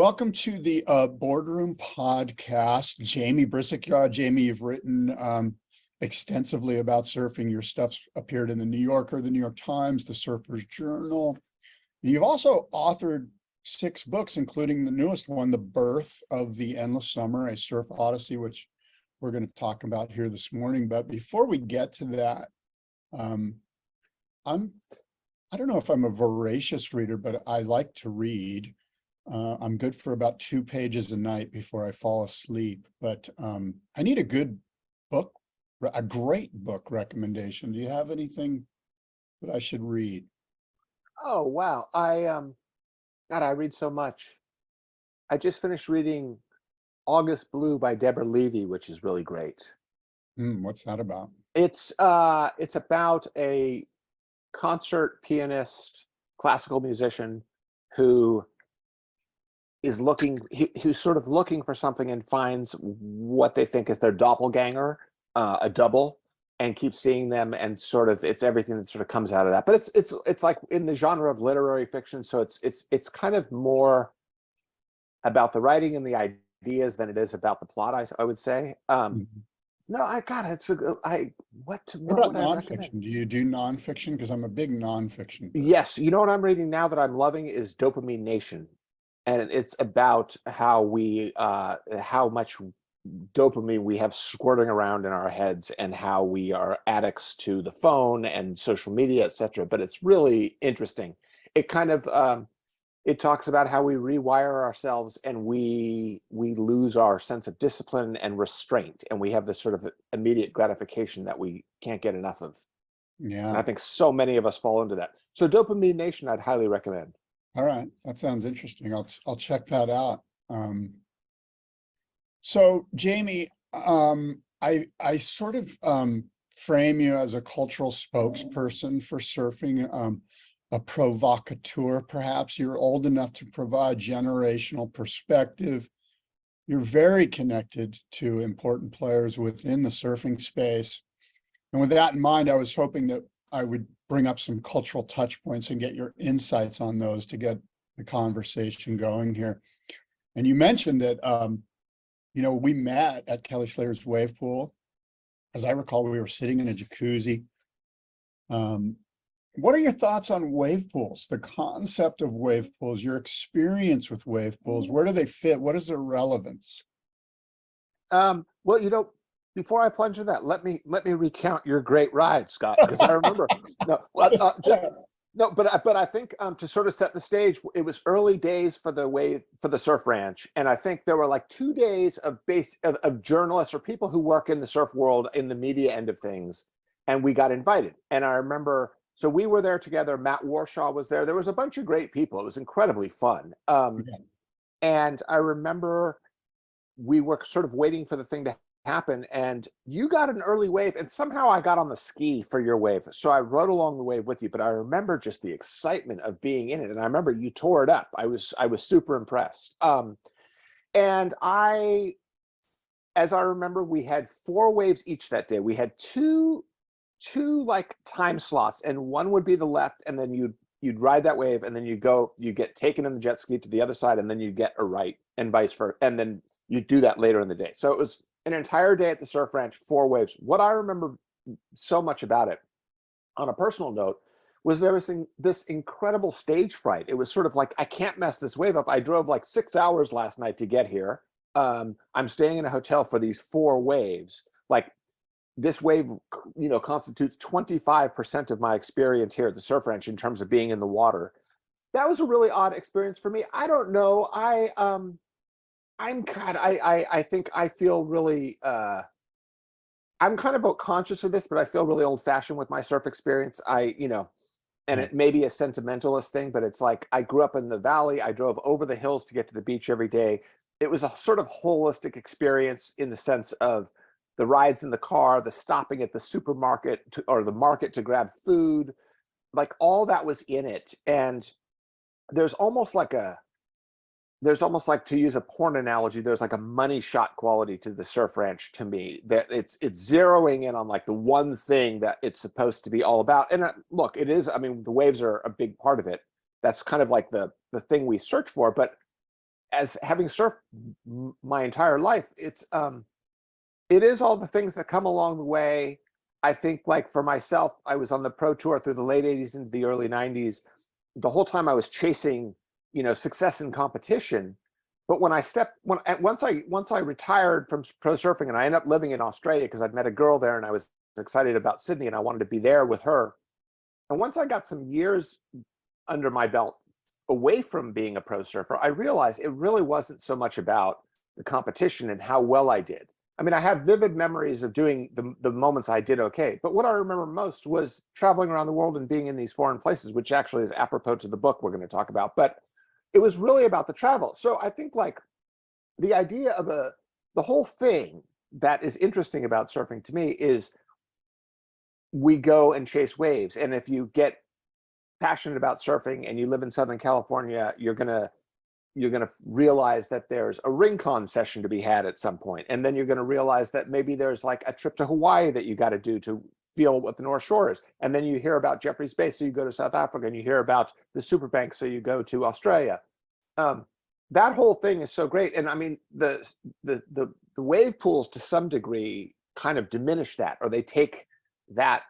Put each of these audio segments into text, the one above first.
welcome to the BoardRoom podcast. Jamie Brisick. Jamie, you've written extensively about surfing. Your stuff's appeared in the New Yorker, the New York Times, the Surfer's Journal. You've also authored 6 books, including the newest one, The Birth of the Endless Summer, a Surf Odyssey, which we're going to talk about here this morning. But before we get to that, I don't know if I'm a voracious reader, but I like to read. I'm good for about 2 pages a night before I fall asleep, but I need a good book, a great book recommendation. Do you have anything that I should read? Oh, wow. God, I read so much. I just finished reading August Blue by Deborah Levy, which is really great. What's that about? It's about a concert pianist, classical musician who is who's sort of looking for something and finds what they think is their doppelganger, a double, and keeps seeing them, and sort of it's everything that sort of comes out of that. But it's like in the genre of literary fiction, so it's kind of more about the writing and the ideas than it is about the plot, I would say. No, what about would I nonfiction? recommend? Do you do nonfiction? Because I'm a big nonfiction person. Yes, you know what I'm reading now that I'm loving is Dopamine Nation, and it's about how how much dopamine we have squirting around in our heads, and how we are addicts to the phone and social media, etc. But it's really interesting. It kind of it talks about how we rewire ourselves, and we lose our sense of discipline and restraint, and we have this sort of immediate gratification that we can't get enough of. Yeah. And I think so many of us fall into that. So Dopamine Nation, I'd highly recommend. All right, that sounds interesting. I'll check that out. So Jamie, I sort of frame you as a cultural spokesperson for surfing, a provocateur, perhaps. You're old enough to provide generational perspective. You're very connected to important players within the surfing space. And with that in mind, I was hoping that I would bring up some cultural touch points and get your insights on those to get the conversation going here. And you mentioned that, we met at Kelly Slater's wave pool. As I recall, we were sitting in a jacuzzi. What are your thoughts on wave pools, the concept of wave pools, your experience with wave pools? Where do they fit? What is their relevance? Well, before I plunge into that, let me recount your great ride, Scott, because I remember. But I think to sort of set the stage, it was early days for the Surf Ranch, and I think there were like 2 days of journalists or people who work in the surf world in the media end of things, and we got invited. And I remember, so we were there together. Matt Warshaw was there. There was a bunch of great people. It was incredibly fun. And I remember we were sort of waiting for the thing to happen, and you got an early wave, and somehow I got on the ski for your wave, so I rode along the wave with you. But I remember just the excitement of being in it, and I remember you tore it up. I was super impressed. And as I remember, we had 4 waves each that day. We had two like time slots, and one would be the left, and then you'd ride that wave, and then you get taken in the jet ski to the other side, and then you get a right, and vice versa, and then you do that later in the day. So it was an entire day at the Surf Ranch, 4 waves. What I remember so much about it, on a personal note, was there was this incredible stage fright. It was sort of like, I can't mess this wave up. I drove like 6 hours last night to get here. I'm staying in a hotel for these 4 waves. Like, this wave, constitutes 25% of my experience here at the Surf Ranch in terms of being in the water. That was a really odd experience for me. I don't know. I think I feel really, I'm kind of conscious of this, but I feel really old fashioned with my surf experience. And it may be a sentimentalist thing, but it's like, I grew up in the valley. I drove over the hills to get to the beach every day. It was a sort of holistic experience in the sense of the rides in the car, the stopping at the supermarket or the market to grab food, like all that was in it. And there's almost like, to use a porn analogy, there's like a money shot quality to the Surf Ranch to me, that it's zeroing in on like the one thing that it's supposed to be all about. And look, it is, I mean, the waves are a big part of it. That's kind of like the thing we search for. But as having surfed my entire life, it is all the things that come along the way. I think, like, for myself, I was on the pro tour through the late 80s into the early 90s. The whole time I was chasing, success and competition. But once I retired from pro surfing, and I ended up living in Australia because I'd met a girl there and I was excited about Sydney and I wanted to be there with her. And once I got some years under my belt away from being a pro surfer, I realized it really wasn't so much about the competition and how well I did. I mean, I have vivid memories of doing the moments I did okay, but what I remember most was traveling around the world and being in these foreign places, which actually is apropos to the book we're going to talk about. But it was really about the travel. So I think, like, the idea of the whole thing that is interesting about surfing to me is we go and chase waves. And if you get passionate about surfing and you live in Southern California, you're gonna realize that there's a Rincon session to be had at some point, and then you're gonna realize that maybe there's like a trip to Hawaii that you got to do to feel what the North Shore is, and then you hear about Jeffreys Bay, so you go to South Africa, and you hear about the Superbank, so you go to Australia. That whole thing is so great, and I mean the wave pools to some degree kind of diminish that, or they take that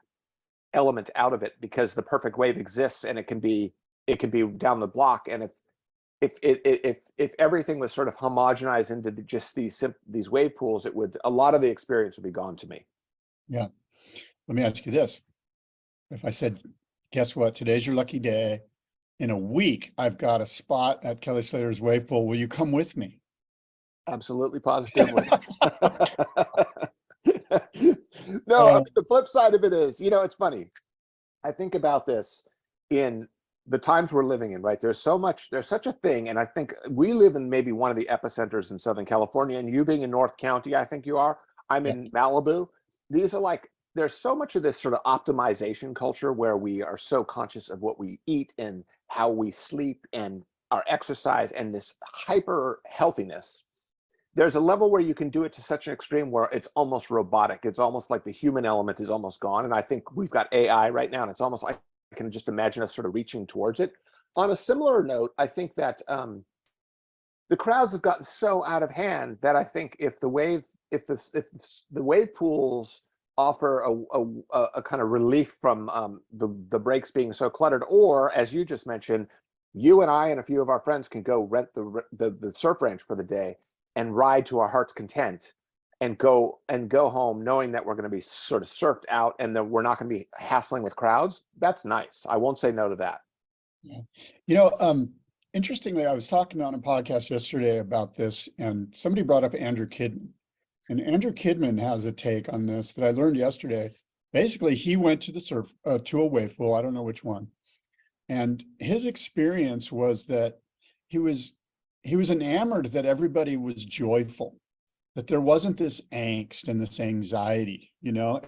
element out of it because the perfect wave exists and it can be down the block. And if everything was sort of homogenized into just these wave pools, a lot of the experience would be gone to me. Yeah. Let me ask you this. If I said, guess what, today's your lucky day, in a week I've got a spot at Kelly Slater's wave pool, will you come with me? Absolutely, positively. No, the flip side of it is, it's funny. I think about this in the times we're living in, right? There's such a thing. And I think we live in maybe one of the epicenters in Southern California, and you being in North County, I think you are. I'm in Malibu. These are like, there's so much of this sort of optimization culture where we are so conscious of what we eat and how we sleep and our exercise and this hyper healthiness. There's a level where you can do it to such an extreme where it's almost robotic. It's almost like the human element is almost gone. And I think we've got AI right now, and it's almost like I can just imagine us sort of reaching towards it. On a similar note, I think that the crowds have gotten so out of hand that I think if the wave pools offer a kind of relief from the breaks being so cluttered, or as you just mentioned, you and I and a few of our friends can go rent the surf ranch for the day and ride to our heart's content and go home knowing that we're going to be sort of surfed out and that we're not going to be hassling with crowds. That's nice. I won't say no to that. Yeah. Interestingly, I was talking on a podcast yesterday about this, and somebody brought up Andrew Kidman. And Andrew Kidman has a take on this that I learned yesterday. Basically, he went to to a wave pool, I don't know which one. And his experience was that he was enamored that everybody was joyful, that there wasn't this angst and this anxiety,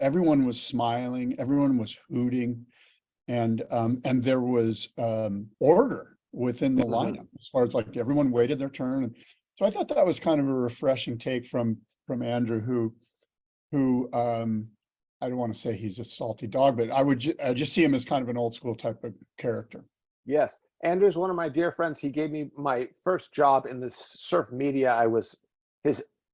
everyone was smiling, everyone was hooting, and there was order within the lineup as far as like everyone waited their turn. And so I thought that was kind of a refreshing take from Andrew, who I don't want to say he's a salty dog, but I just see him as kind of an old school type of character. Yes. Andrew's one of my dear friends. He gave me my first job in the surf media.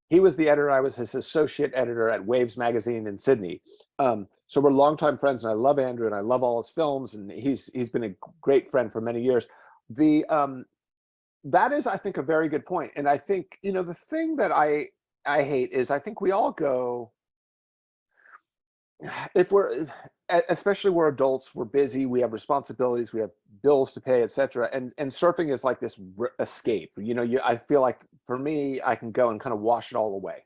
He was the editor. I was his associate editor at Waves magazine in Sydney. So we're longtime friends, and I love Andrew and I love all his films, and he's been a great friend for many years. That is, I think, a very good point. And I think, the thing that I hate is I think we all go, especially we're adults, we're busy, we have responsibilities, we have bills to pay, etc. And surfing is like this escape. I feel like for me, I can go and kind of wash it all away.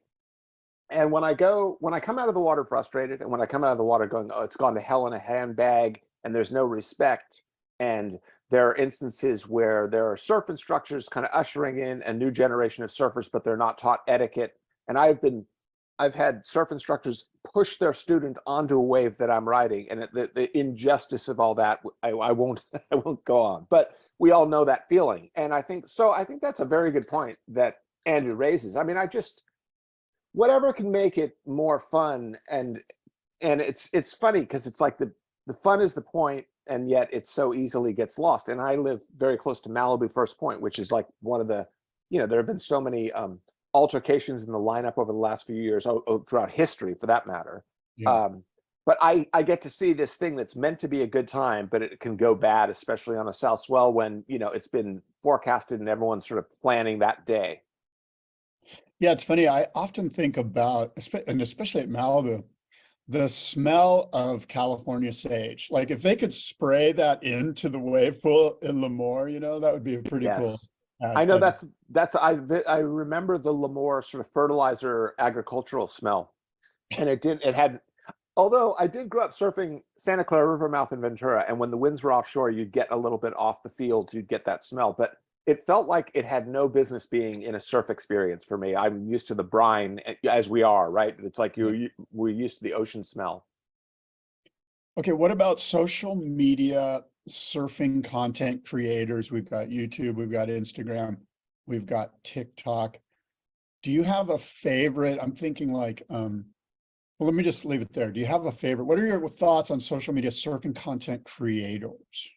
And when I come out of the water frustrated, and when I come out of the water going, oh, it's gone to hell in a handbag, and there's no respect, and there are instances where there are surf instructors kind of ushering in a new generation of surfers, but they're not taught etiquette. And I've had surf instructors push their student onto a wave that I'm riding, and the injustice of all that, I won't go on. But we all know that feeling, and I think that's a very good point that Andrew raises. I mean, whatever can make it more fun, and it's funny because it's like the fun is the point, and yet it so easily gets lost. And I live very close to Malibu First Point, which is like one of the there have been so many altercations in the lineup over the last few years, throughout history for that matter. Yeah. But I get to see this thing that's meant to be a good time, but it can go bad, especially on a south swell when, it's been forecasted and everyone's sort of planning that day. Yeah, it's funny. I often think about, and especially at Malibu, the smell of California sage. Like if they could spray that into the wave pool in Lemoore, that would be a pretty cool. Yes. I know I remember the Lemoore sort of fertilizer agricultural smell. And it had, although I did grow up surfing Santa Clara River mouth in Ventura, and when the winds were offshore, you'd get a little bit off the field, you'd get that smell. But it felt like it had no business being in a surf experience for me. I'm used to the brine, as we are, right? It's like we're used to the ocean smell. Okay, what about social media surfing content creators? We've got YouTube, we've got Instagram, we've got TikTok. Do you have a favorite? I'm thinking like, well, let me just leave it there. Do you have a favorite? What are your thoughts on social media surfing content creators?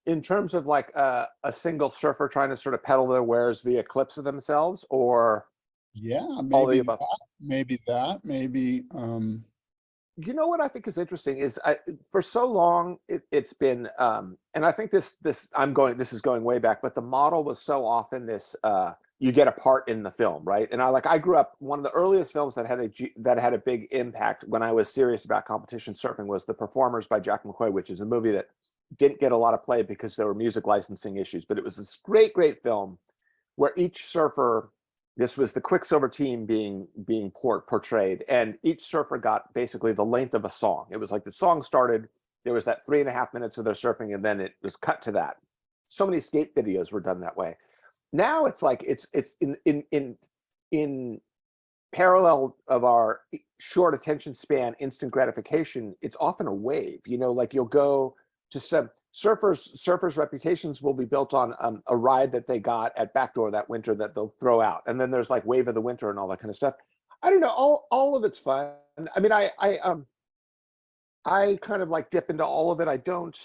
In terms of like a single surfer trying to sort of peddle their wares via clips of themselves, or Yeah, all the maybe above? maybe You know what I think is interesting is for so long it's been, and I think this is going way back, but the model was so often this, you get a part in the film, right? And I grew up, one of the earliest films that had a big impact when I was serious about competition surfing was The Performers by Jack McCoy, which is a movie that didn't get a lot of play because there were music licensing issues, but it was this great film where each surfer, this was the Quicksilver team being portrayed, and each surfer got basically the length of a song. It was like the song started, there was that 3.5 minutes of their surfing, and then it was cut to that. So many skate videos were done that way. Now it's like it's in parallel of our short attention span, instant gratification. It's often a wave. Like you'll go to some surfers' reputations will be built on a ride that they got at Backdoor that winter that they'll throw out, and then there's like Wave of the Winter and all that kind of stuff. I don't know. All of it's fun. I mean, I kind of like dip into all of it. I don't.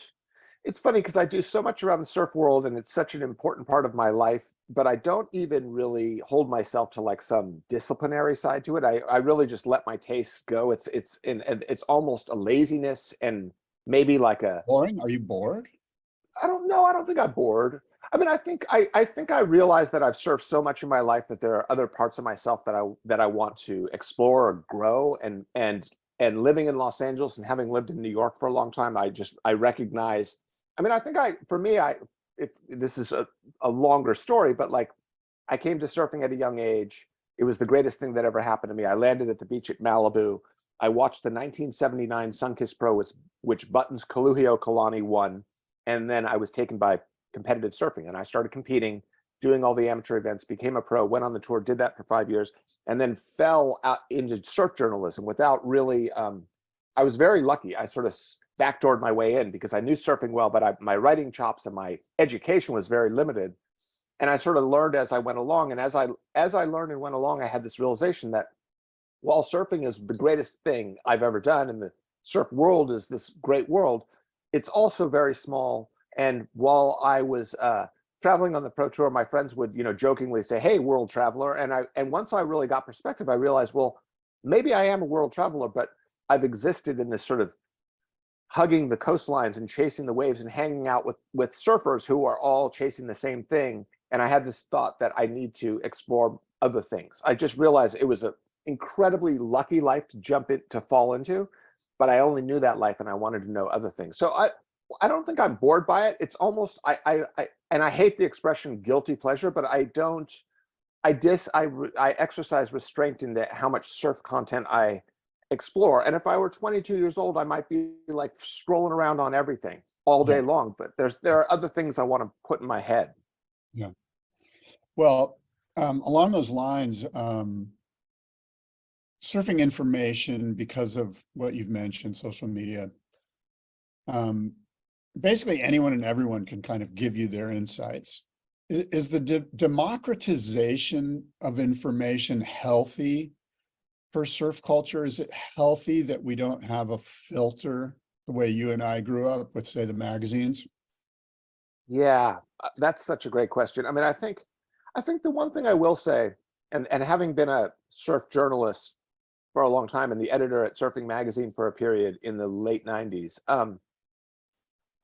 It's funny because I do so much around the surf world, and it's such an important part of my life. But I don't even really hold myself to like some disciplinary side to it. I really just let my tastes go. It's almost a laziness and maybe like a boring. Are you bored? I don't know. I don't think I'm bored. I mean, I think I realize that I've surfed so much in my life that there are other parts of myself that I want to explore or grow. And living in Los Angeles and having lived in New York for a long time, I recognize. I mean, I think if this is a longer story, but like I came to surfing at a young age. It was the greatest thing that ever happened to me. I landed at the beach at Malibu. I watched the 1979 Sunkist Pro, which Buttons Kaluhio Kalani won. And then I was taken by competitive surfing, and I started competing, doing all the amateur events, became a pro, went on the tour, did that for 5 years, and then fell out into surf journalism without really, I was very lucky. I sort of backdoored my way in because I knew surfing well, but my writing chops and my education was very limited. And I sort of learned as I went along. And as I learned and went along, I had this realization that while surfing is the greatest thing I've ever done, and the surf world is this great world, it's also very small. And while I was traveling on the pro tour, my friends would, jokingly say, "Hey, world traveler." And once I really got perspective, I realized, well, maybe I am a world traveler, but I've existed in this sort of hugging the coastlines and chasing the waves and hanging out with surfers who are all chasing the same thing. And I had this thought that I need to explore other things. I just realized it was an incredibly lucky life to fall into, but I only knew that life and I wanted to know other things. So I don't think I'm bored by it. It's almost, and I hate the expression guilty pleasure, but I exercise restraint into how much surf content I explore. And if I were 22 years old, I might be like scrolling around on everything all day long, but there are other things I want to put in my head. Yeah. Well, along those lines, surfing information, because of what you've mentioned, social media, basically anyone and everyone can kind of give you their insights. Is the democratization of information healthy for surf culture? Is it healthy that we don't have a filter the way you and I grew up with, say, the magazines? Yeah, that's such a great question. I mean, I think the one thing I will say, and having been a surf journalist for a long time and the editor at Surfing Magazine for a period in the late 90s,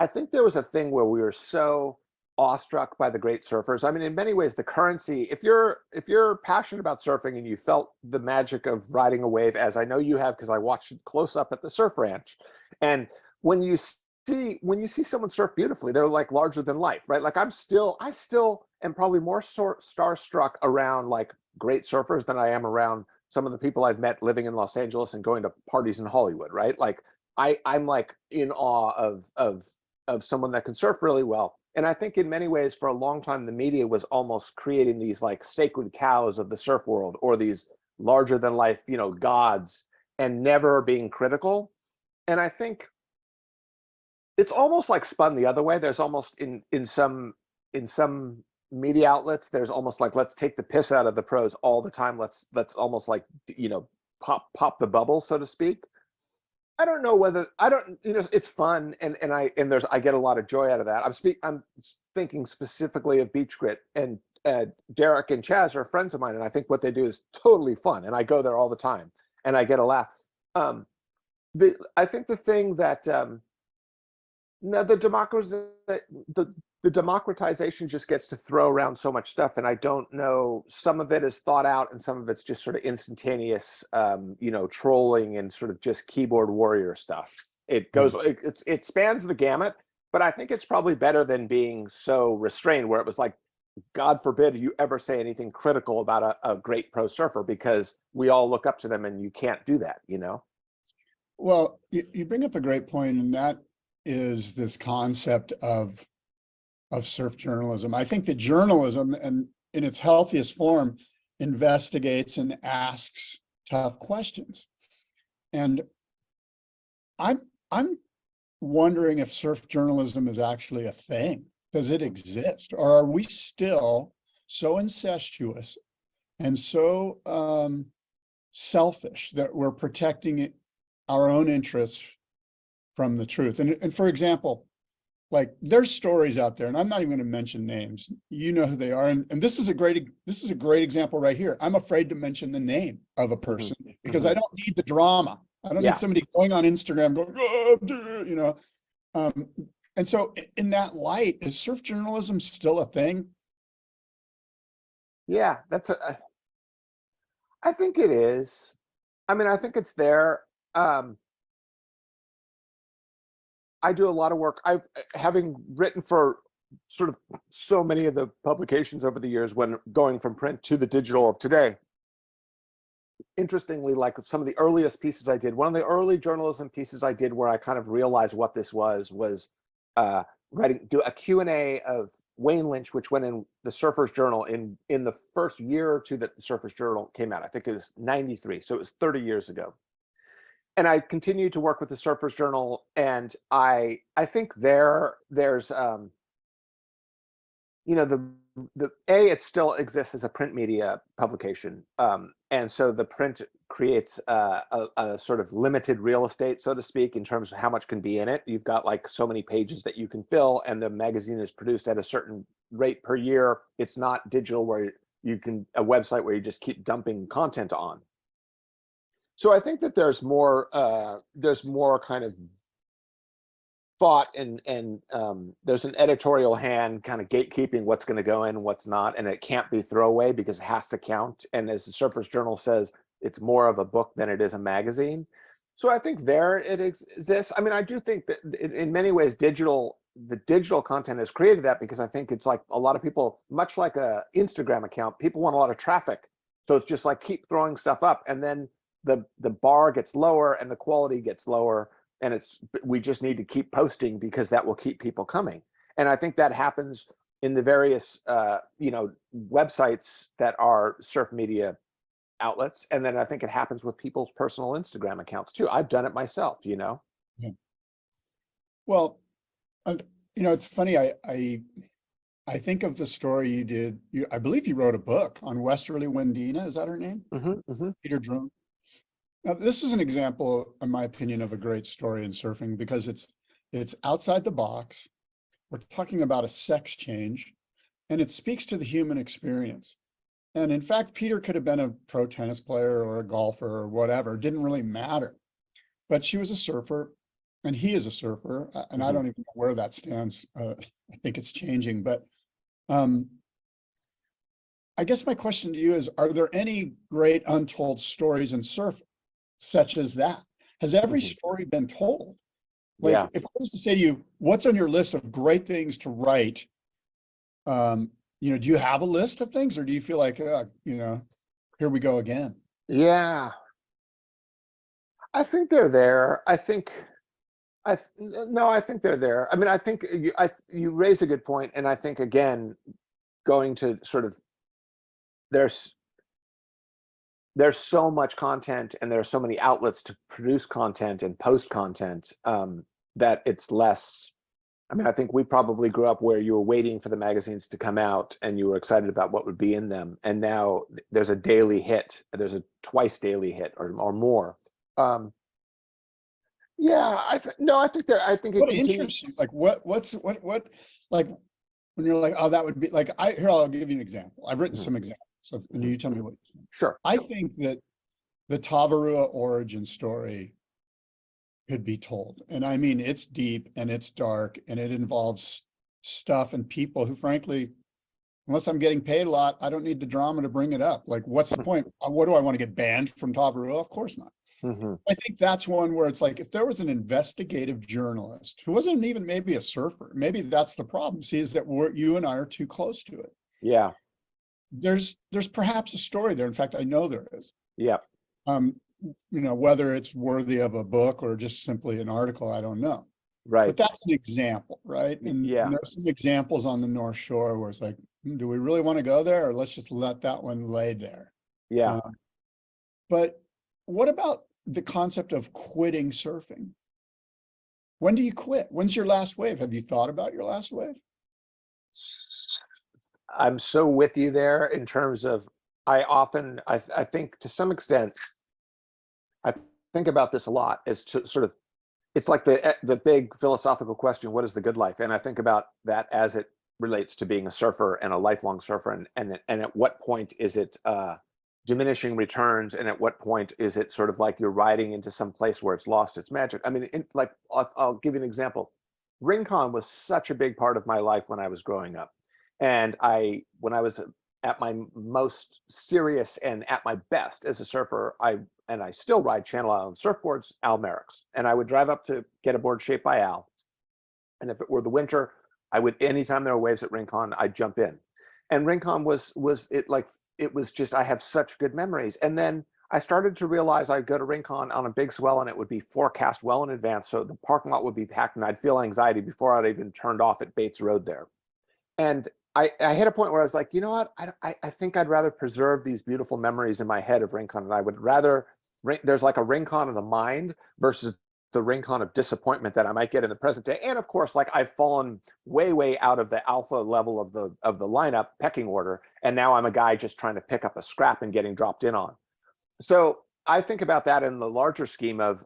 I think there was a thing where we were so awestruck by the great surfers. I mean, in many ways, the currency, if you're passionate about surfing and you felt the magic of riding a wave, as I know you have, because I watched it close up at the surf ranch, and when you see someone surf beautifully, they're like larger than life, right? Like I still am probably more starstruck around like great surfers than I am around some of the people I've met living in Los Angeles and going to parties in Hollywood, right? Like I'm like in awe of someone that can surf really well. And I think in many ways, for a long time, the media was almost creating these like sacred cows of the surf world, or these larger than life, gods, and never being critical. And I think it's almost like spun the other way. There's almost in some media outlets, there's almost like, let's take the piss out of the pros all the time. Let's almost like, pop the bubble, so to speak. I don't know whether it's fun, and I get a lot of joy out of that. I'm thinking specifically of Beach Grit, and Derek and Chaz are friends of mine, and I think what they do is totally fun, and I go there all the time, and I get a laugh. I think the thing that no, the democratization just gets to throw around so much stuff, and I don't know. Some of it is thought out, and some of it's just sort of instantaneous, trolling and sort of just keyboard warrior stuff. It spans the gamut, but I think it's probably better than being so restrained, where it was like, God forbid you ever say anything critical about a great pro surfer, because we all look up to them, and you can't do that, Well, you bring up a great point, and that is this concept of surf journalism. I think that journalism, and in its healthiest form, investigates and asks tough questions. And I'm wondering if surf journalism is actually a thing. Does it exist? Or are we still so incestuous and so selfish that we're protecting our own interests from the truth? And for example, like there's stories out there, and I'm not even going to mention names. You know who they are. And this is a great example right here. I'm afraid to mention the name of a person because I don't need the drama. I don't need somebody going on Instagram going, oh, and so in that light, is surf journalism still a thing? Yeah, I think it is. I mean, I think it's there. I do a lot of work. Having written for sort of so many of the publications over the years, when going from print to the digital of today. Interestingly, like some of the earliest pieces I did, one of the early journalism pieces I did where I kind of realized what this was do a Q&A of Wayne Lynch, which went in the Surfer's Journal in the first year or two that the Surfer's Journal came out. I think it was 93, so it was 30 years ago. And I continued to work with the Surfer's Journal, and I think there's it still exists as a print media publication, and so the print creates a sort of limited real estate, so to speak, in terms of how much can be in it. You've got like so many pages that you can fill, and the magazine is produced at a certain rate per year. It's not digital where a website where you just keep dumping content on. So I think that there's more kind of thought, and there's an editorial hand kind of gatekeeping what's going to go in and what's not, and it can't be throwaway because it has to count. And as the Surfer's Journal says, it's more of a book than it is a magazine. So I think there it exists. I mean, I do think that in many ways, the digital content has created that, because I think it's like a lot of people, much like a Instagram account, people want a lot of traffic. So it's just like keep throwing stuff up, and then the bar gets lower and the quality gets lower, and we just need to keep posting because that will keep people coming. And I think that happens in the various websites that are surf media outlets, and then I think it happens with people's personal Instagram accounts too. I've done it myself. Yeah. Well, it's funny. I think of the story you did. I believe you wrote a book on Westerly Wendina. Is that her name? Peter Drone. Now, this is an example, in my opinion, of a great story in surfing, because it's outside the box. We're talking about a sex change. and it speaks to the human experience. And in fact, Peter could have been a pro tennis player or a golfer or whatever. It didn't really matter. But she was a surfer, and he is a surfer, and I don't even know where that stands. I think it's changing. But I guess my question to you is, are there any great untold stories in surf such as that? Has every story been told? Like, Yeah. if I was to say to you, what's on your list of great things to write? You know, do you have a list of things, or do you feel like, you know, here we go again? Yeah. I think they're there. I think no, I think they're there. I mean, I think you raise a good point, and I think again, going to sort of there's so much content, and there are so many outlets to produce content and post content, that it's less. I mean, I think we probably grew up where you were waiting for the magazines to come out and you were excited about what would be in them. And now there's a daily hit, there's a twice daily hit or more. Yeah, I think there, I think it What continues. interests you? Like, what, like, when you're like, oh, that would be like, here, I'll give you an example. I've written some examples. So, and you tell me what you think. Sure. I think that the Tavarua origin story could be told. And I mean, it's deep and it's dark and it involves stuff and people who, frankly, unless I'm getting paid a lot, I don't need the drama to bring it up. Like, what's the point? What do I want to get banned from Tavarua? Of course not. I think that's one where it's like, if there was an investigative journalist who wasn't even maybe a surfer, maybe that's the problem. See, is that you and I are too close to it. Yeah. There's perhaps a story there. In fact, I know there is. Yeah. You know, whether it's worthy of a book or just simply an article, I don't know. Right. But that's an example, right? And Yeah. there's some examples on the North Shore where it's like, do we really want to go there, or let's just let that one lay there? Yeah. But what about the concept of quitting surfing? When do you quit? When's your last wave? Have you thought about your last wave? I'm so with you there in terms of, I think to some extent, I think about this a lot as to sort of, it's like the big philosophical question, what is the good life? And I think about that as it relates to being a surfer and a lifelong surfer, and at what point is it diminishing returns, and at what point is it sort of like you're riding into some place where it's lost its magic? I mean, like I'll give you an example. Rincon was such a big part of my life when I was growing up, and when I was at my most serious and at my best as a surfer, I still ride Channel Island surfboards, Al Merrick's, and I would drive up to get a board shaped by Al. And if it were the winter, I would, anytime there were waves at Rincon, I'd jump in. And Rincon was just, I have such good memories. And then I started to realize I'd go to Rincon on a big swell and it would be forecast well in advance. So the parking lot would be packed and I'd feel anxiety before I'd even turned off at Bates Road there. And I hit a point where I was like, you know what? I think I'd rather preserve these beautiful memories in my head of Rincon, and I would rather, there's like a Rincon of the mind versus the Rincon of disappointment that I might get in the present day. And of course, like, I've fallen way out of the alpha level of the lineup pecking order, and now I'm a guy just trying to pick up a scrap and getting dropped in on. So I think about that in the larger scheme of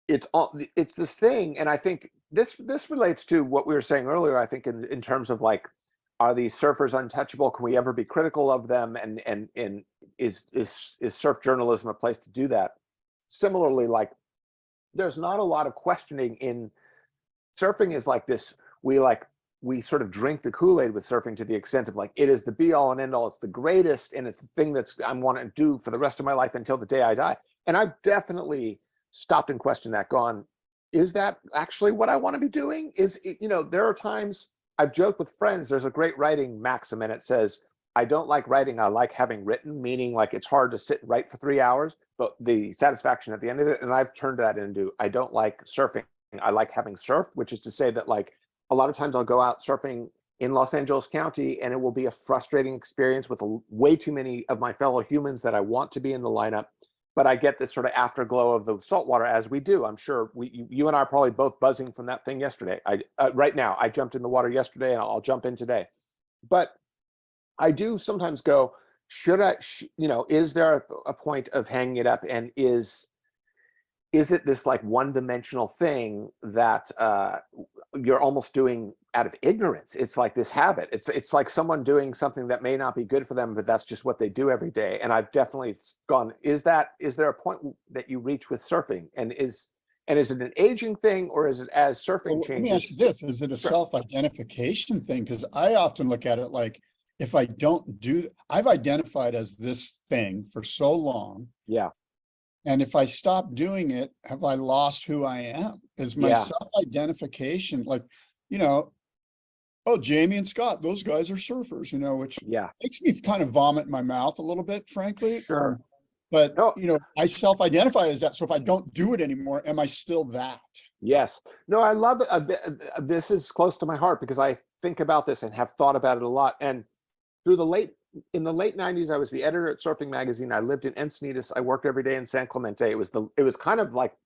it's this thing, and I think this relates to what we were saying earlier. I think in terms of like, are these surfers untouchable? Can we ever be critical of them? And is surf journalism a place to do that? Similarly, like, there's not a lot of questioning in surfing. Is like this, we sort of drink the Kool-Aid with surfing to the extent of like, it is the be all and end all, it's the greatest, and it's the thing that's I want to do for the rest of my life until the day I die. And I've definitely stopped and questioned that, gone, is that actually what I want to be doing? Is it, you know, there are times I've joked with friends, there's a great writing maxim, and it says, I don't like writing, I like having written, meaning like it's hard to sit and write for 3 hours, but the satisfaction at the end of it. And I've turned that into, I don't like surfing, I like having surfed, which is to say that, like, a lot of times I'll go out surfing in Los Angeles County and it will be a frustrating experience with way too many of my fellow humans that I want to be in the lineup. But I get this sort of afterglow of the saltwater, as we do. I'm sure you and I are probably both buzzing from that thing yesterday. Right now, I jumped in the water yesterday and I'll jump in today. But I do sometimes go, should I, is there a point of hanging it up? And is it this like one-dimensional thing that you're almost doing out of ignorance. It's like this habit. It's like someone doing something that may not be good for them, but that's just what they do every day. And I've definitely gone, is there a point that you reach with surfing? And is it an aging thing, or is it as surfing Well, let me ask you changes? this, is it a Sure. self-identification thing? Because I often look at it like, if I don't do, I've identified as this thing for so long, Yeah. and if I stop doing it, have I lost who I am? Is my Yeah. self-identification like, you know, oh, Jamie and Scott, those guys are surfers, which Yeah. makes me kind of vomit in my mouth a little bit, frankly. Sure. But No. I self-identify as that. So if I don't do it anymore, am I still that? Yes. No, I love it. This is close to my heart because I think about this and have thought about it a lot. And in the late 90s, I was the editor at Surfing Magazine. I lived in Encinitas. I worked every day in San Clemente. It was kind of like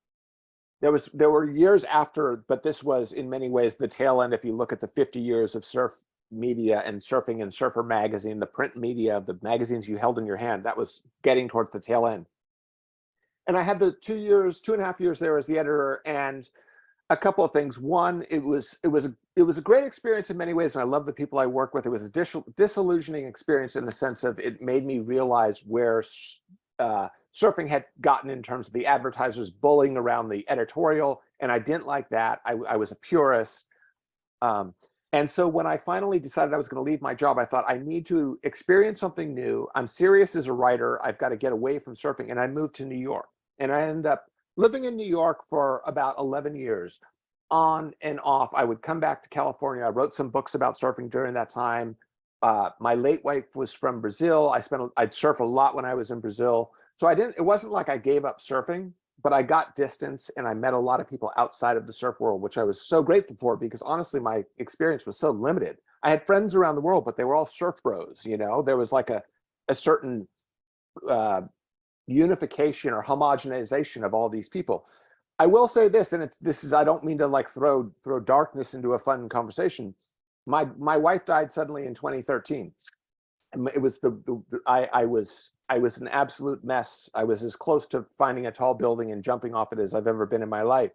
there were years after, but this was in many ways the tail end. If you look at the 50 years of surf media and surfing and Surfer Magazine, the print media, the magazines you held in your hand, that was getting towards the tail end. And I had the 2.5 years there as the editor, and a couple of things. One, it was a great experience in many ways, and I love the people I work with. It was a disillusioning experience in the sense of it made me realize where surfing had gotten in terms of the advertisers bullying around the editorial, and I didn't like that. I was a purist. And so when I finally decided I was going to leave my job, I thought I need to experience something new. I'm serious as a writer. I've got to get away from surfing, and I moved to New York, and I ended up living in New York for about 11 years, on and off. I would come back to California. I wrote some books about surfing during that time. My late wife was from Brazil. I'd surf a lot when I was in Brazil. So it wasn't like I gave up surfing, but I got distance and I met a lot of people outside of the surf world, which I was so grateful for because honestly, my experience was so limited. I had friends around the world, but they were all surf bros. There was like a certain unification or homogenization of all these people. I will say this, and I don't mean to like throw darkness into a fun conversation. My wife died suddenly in 2013. It was I was an absolute mess. I was as close to finding a tall building and jumping off it as I've ever been in my life.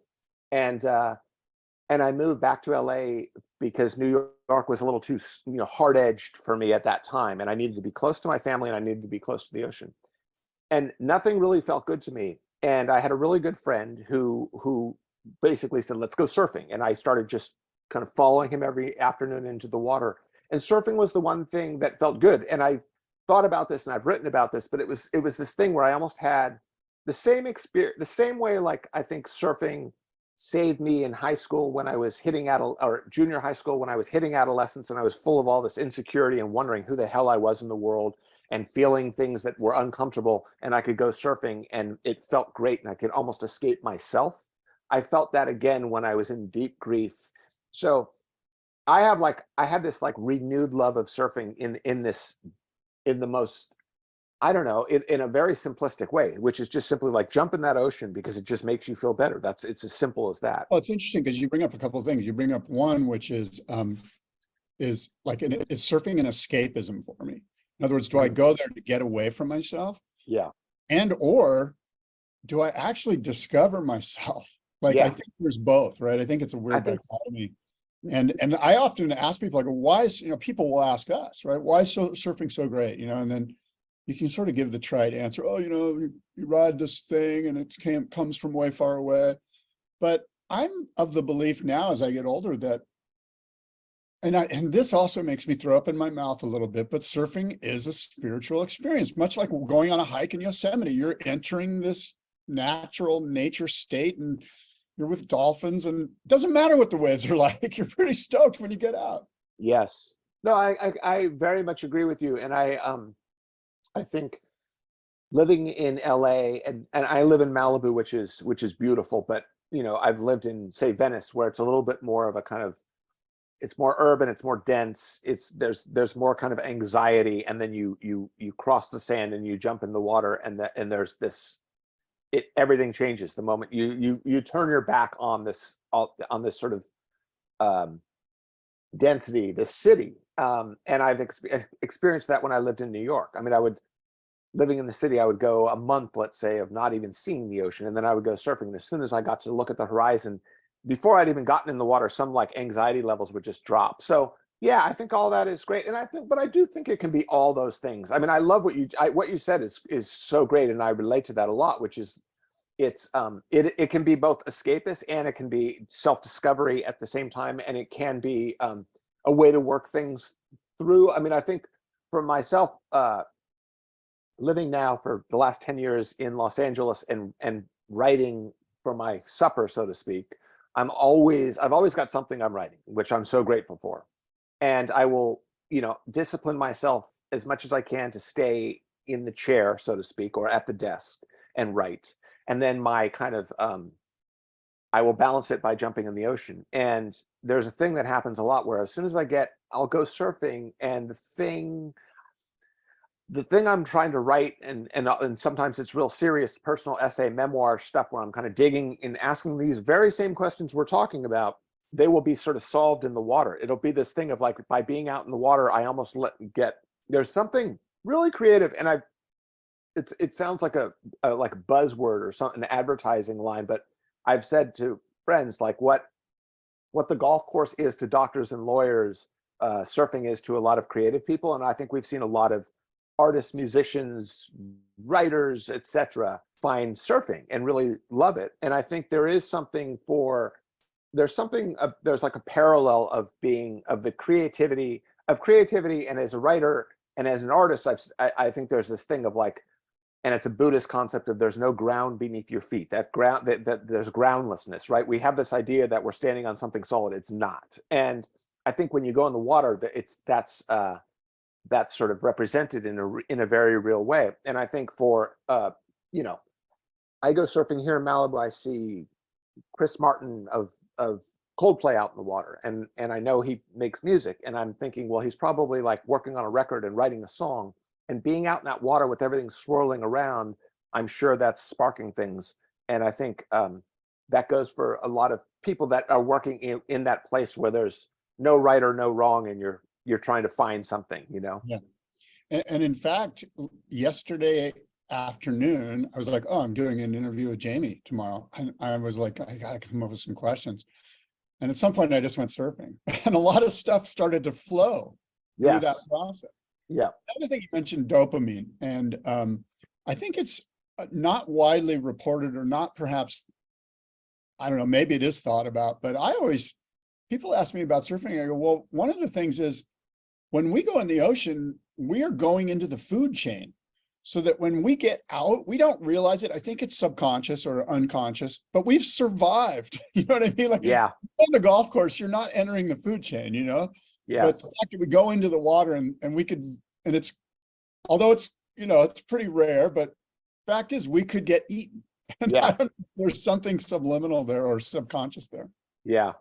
And I moved back to LA because New York was a little too hard-edged for me at that time, and I needed to be close to my family and I needed to be close to the ocean. And nothing really felt good to me. And I had a really good friend who basically said, let's go surfing. And I started just kind of following him every afternoon into the water. And surfing was the one thing that felt good. And I thought about this and I've written about this, but it was this thing where I almost had the same experience, the same way like I think surfing saved me in high school when I was or junior high school when I was hitting adolescence and I was full of all this insecurity and wondering who the hell I was in the world and feeling things that were uncomfortable, and I could go surfing and it felt great and I could almost escape myself. I felt that again when I was in deep grief. So I had this like renewed love of surfing in the most, I don't know, in a very simplistic way, which is just simply like jump in that ocean because it just makes you feel better. It's as simple as that. Well, it's interesting because you bring up a couple of things. You bring up one, which is surfing an escapism for me. In other words, do I go there to get away from myself? Yeah. Or do I actually discover myself? Like, I Yeah. think there's both, right? I think it's a I weird think dichotomy. And I often ask people, like, why is, people will ask us, right? Why is surfing so great? And then you can sort of give the trite answer. Oh, you ride this thing and it comes from way far away. But I'm of the belief now as I get older that, and this also makes me throw up in my mouth a little bit, but surfing is a spiritual experience, much like going on a hike in Yosemite. You're entering this natural nature state and you're with dolphins, and it doesn't matter what the waves are like. You're pretty stoked when you get out. yes. No, I very much agree with you. And I think living in LA and I live in Malibu, which is beautiful, but I've lived in, say, Venice, where it's a little bit more of a kind of, it's more urban, it's more dense, there's more kind of anxiety, and then you cross the sand and you jump in the water, and there's this, everything changes the moment you turn your back on this sort of density, this city. And I've experienced that when I lived in New York. I mean, living in the city, I would go a 1 month, let's say, of not even seeing the ocean, and then I would go surfing. And as soon as I got to look at the horizon, it was before I'd even gotten in the water, some like anxiety levels would just drop. So yeah, I think all that is great. And but I do think it can be all those things. I mean, I love what you said is so great. And I relate to that a lot, which is it can be both escapist and it can be self-discovery at the same time. And it can be a way to work things through. I mean, I think for myself, living now for the last 10 years in Los Angeles and writing for my supper, so to speak, I've always got something I'm writing, which I'm so grateful for. And I will, discipline myself as much as I can to stay in the chair, so to speak, or at the desk and write. And then my kind of, I will balance it by jumping in the ocean. And there's a thing that happens a lot where as soon as I'll go surfing, and the thing I'm trying to write, and sometimes it's real serious personal essay, memoir stuff where I'm kind of digging and asking these very same questions we're talking about, they will be sort of solved in the water. It'll be this thing of like, by being out in the water, I almost there's something really creative. And it sounds like a buzzword or something, an advertising line, but I've said to friends, like what the golf course is to doctors and lawyers, surfing is to a lot of creative people. And I think we've seen a lot of artists, musicians, writers, etc., find surfing and really love it. And I think there's like a parallel of the creativity, and as a writer and as an artist, I think there's this thing of like, and it's a Buddhist concept of there's no ground beneath your feet, that there's groundlessness, right? We have this idea that we're standing on something solid. It's not. And I think when you go in the water, that's sort of represented in a very real way. And I think for, I go surfing here in Malibu, I see Chris Martin of Coldplay out in the water, and I know he makes music, and I'm thinking, well, he's probably like working on a record and writing a song, and being out in that water with everything swirling around, I'm sure that's sparking things. And I think that goes for a lot of people that are working in that place where there's no right or no wrong, and you're trying to find something, Yeah. And in fact, yesterday afternoon, I was like, oh, I'm doing an interview with Jamie tomorrow. And I was like, I got to come up with some questions. And at some point I just went surfing, and a lot of stuff started to flow through that process. Yeah. The other thing you mentioned, dopamine. And I think it's not widely reported, or not perhaps, I don't know, maybe it is thought about, but people ask me about surfing. I go, well, one of the things is when we go in the ocean, we are going into the food chain, so that when we get out, we don't realize it. I think it's subconscious or unconscious, but we've survived. You know what I mean? Like, Yeah. on the golf course, you're not entering the food chain, Yes. But the fact that we go into the water and we could, and it's, although it's, it's pretty rare, but fact is we could get eaten. And Yeah. There's something subliminal there or subconscious there. Yeah.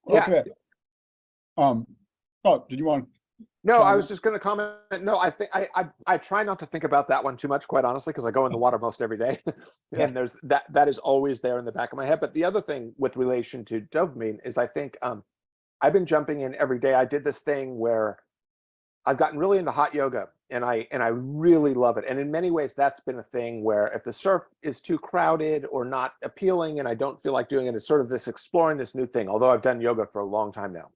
Okay. Oh, did you want? No, I was just going to comment. No, I think I try not to think about that one too much, quite honestly, because I go in the water most every day, and there's that is always there in the back of my head. But the other thing with relation to dopamine is, I think I've been jumping in every day. I did this thing where I've gotten really into hot yoga, and I really love it. And in many ways, that's been a thing where if the surf is too crowded or not appealing, and I don't feel like doing it, it's sort of this exploring this new thing. Although I've done yoga for a long time now.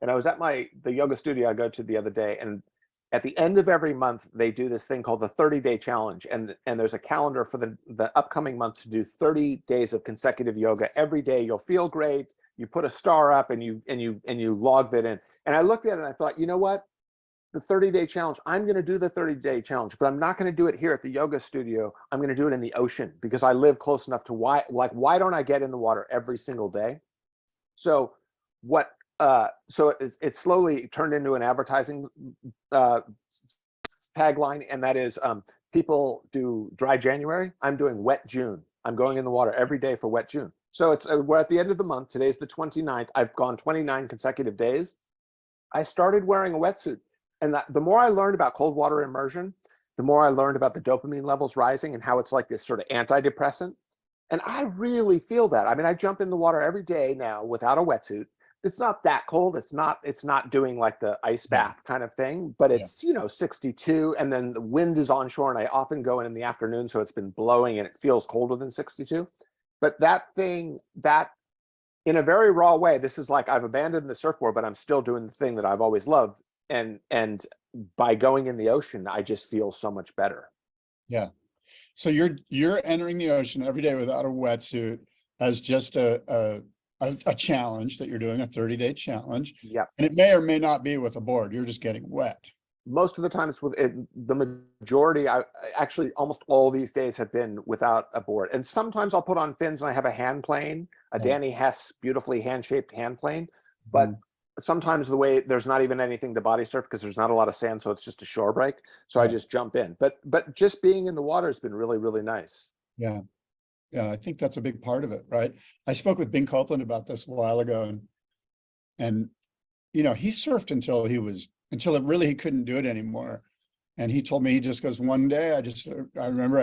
And I was at the yoga studio I go to the other day, and at the end of every month, they do this thing called the 30-day challenge. And there's a calendar for the upcoming month to do 30 days of consecutive yoga. Every day you'll feel great. You put a star up and you log that in. And I looked at it and I thought, you know what? The 30-day challenge, I'm going to do the 30-day challenge, but I'm not going to do it here at the yoga studio. I'm going to do it in the ocean, because I live close enough to why don't I get in the water every single day? So it slowly turned into an advertising tagline, and that is, people do dry January. I'm doing wet June. I'm going in the water every day for wet June. So we're at the end of the month. Today's the 29th. I've gone 29 consecutive days. I started wearing a wetsuit, and the more I learned about cold water immersion, the more I learned about the dopamine levels rising and how it's like this sort of antidepressant. And I really feel that. I mean, I jump in the water every day now without a wetsuit. it's not that cold. It's not doing like the ice bath kind of thing, but it's, 62, and then the wind is onshore, and I often go in the afternoon, so it's been blowing and it feels colder than 62. But that thing, that in a very raw way, this is like I've abandoned the surfboard, but I'm still doing the thing that I've always loved. And by going in the ocean, I just feel so much better. Yeah. So you're entering the ocean every day without a wetsuit as just a challenge that you're doing, a 30-day challenge. Yep. And it may or may not be with a board. You're just getting wet. Most of the time it's with it, the majority, I actually almost all these days have been without a board. And sometimes I'll put on fins and I have a hand plane, a Danny Hess beautifully hand-shaped hand plane. But sometimes the way there's not even anything to body surf because there's not a lot of sand, so it's just a shore break. So I just jump in. But just being in the water has been really, really nice. Yeah. Yeah, I think that's a big part of it, right? I spoke with Bing Copeland about this a while ago, and he surfed until he couldn't do it anymore. And he told me, he just goes, one day I remember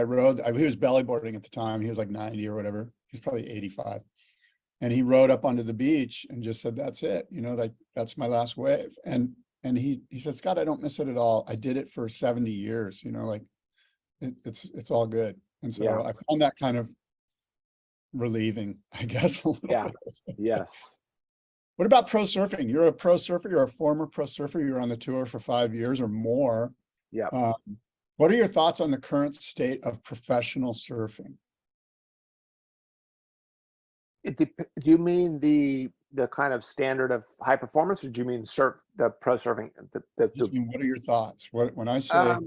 he was bellyboarding at the time. He was like 90 or whatever. He's probably 85. And he rode up onto the beach and just said, that's it, like that's my last wave. And he said, Scott, I don't miss it at all. I did it for 70 years, like it's all good. And so I found that kind of relieving, I guess, a little bit. Yes. What about pro surfing? You're a pro surfer. You're a former pro surfer. You're on the tour for 5 years or more. Yeah. What are your thoughts on the current state of professional surfing? Do you mean the kind of standard of high performance, or do you mean the pro surfing? What are your thoughts? When I say,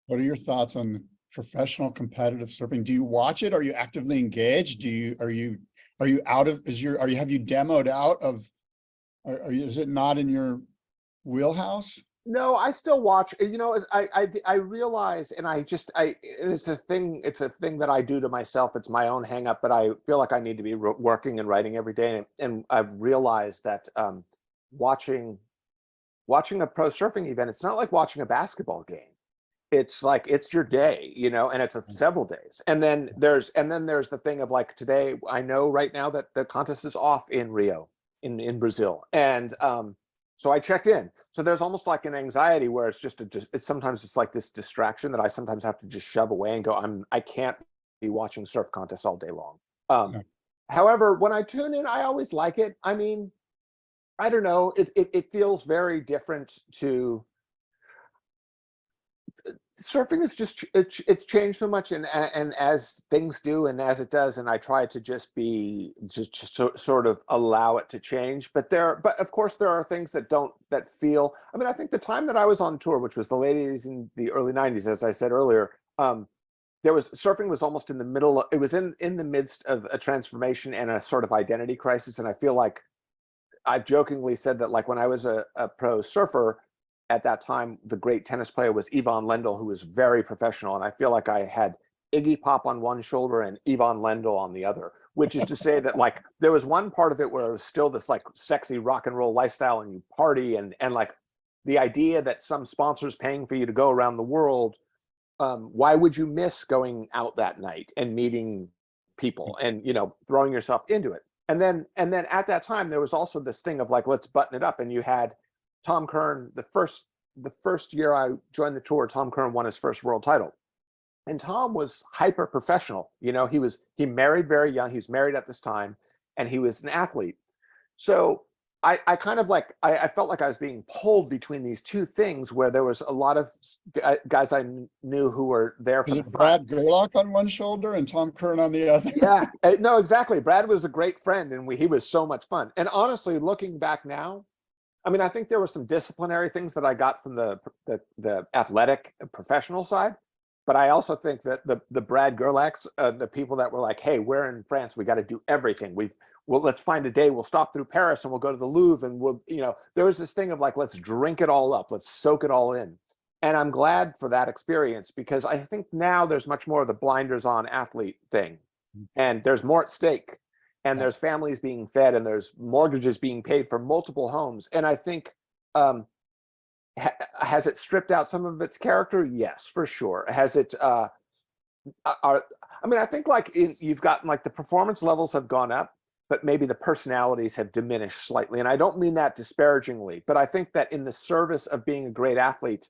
what are your thoughts on professional competitive surfing? Do you watch it? Are you actively engaged? Have you demoed out of? Is it not in your wheelhouse? No, I still watch. I realize, and it's a thing that I do to myself. It's my own hang up, but I feel like I need to be working and writing every day. And I've realized that watching a pro surfing event, it's not like watching a basketball game. It's like it's your day, and it's several days. And then there's the thing of like today. I know right now that the contest is off in Rio, in Brazil, and so I checked in. So there's almost like an anxiety where it's sometimes it's like this distraction that I sometimes have to just shove away and go, I can't be watching surf contests all day long. However, when I tune in, I always like it. I mean, I don't know. It feels very different to surfing. Is just it's changed so much, and as things do, and as it does, and I try to just sort of allow it to change. But of course there are things that feel. I mean, I think the time that I was on tour, which was the late 80s and the early 90s, as I said earlier, surfing was almost in the middle. It was in the midst of a transformation and a sort of identity crisis, and I feel like I've jokingly said that, like, when I was a pro surfer at that time, the great tennis player was Yvonne Lendl, who was very professional. And I feel like I had Iggy Pop on one shoulder and Yvonne Lendl on the other, which is to say that, like, there was one part of it where it was still this like sexy rock and roll lifestyle, and you party, and like the idea that some sponsor's paying for you to go around the world. Why would you miss going out that night and meeting people and, throwing yourself into it? And then at that time, there was also this thing of like, let's button it up. And you had Tom Curran, the first year I joined the tour, Tom Curran won his first world title. And Tom was hyper professional. He married very young. He was married at this time, and he was an athlete. So I kind of like, I felt like I was being pulled between these two things, where there was a lot of guys I knew who were there for the fun. Brad Gerlach on one shoulder and Tom Curran on the other. Yeah, no, exactly. Brad was a great friend, and he was so much fun. And honestly, looking back now, I mean, I think there were some disciplinary things that I got from the athletic professional side, but I also think that the Brad Gerlachs, the people that were like, hey, we're in France, we got to do everything. Let's find a day, we'll stop through Paris and we'll go to the Louvre, and there was this thing of like, let's drink it all up, let's soak it all in. And I'm glad for that experience, because I think now there's much more of the blinders on athlete thing, and there's more at stake, and there's families being fed, and there's mortgages being paid for multiple homes. And I think, has it stripped out some of its character? Yes, for sure. Has it, I mean, I think like you've gotten like the performance levels have gone up, but maybe the personalities have diminished slightly. And I don't mean that disparagingly, but I think that in the service of being a great athlete,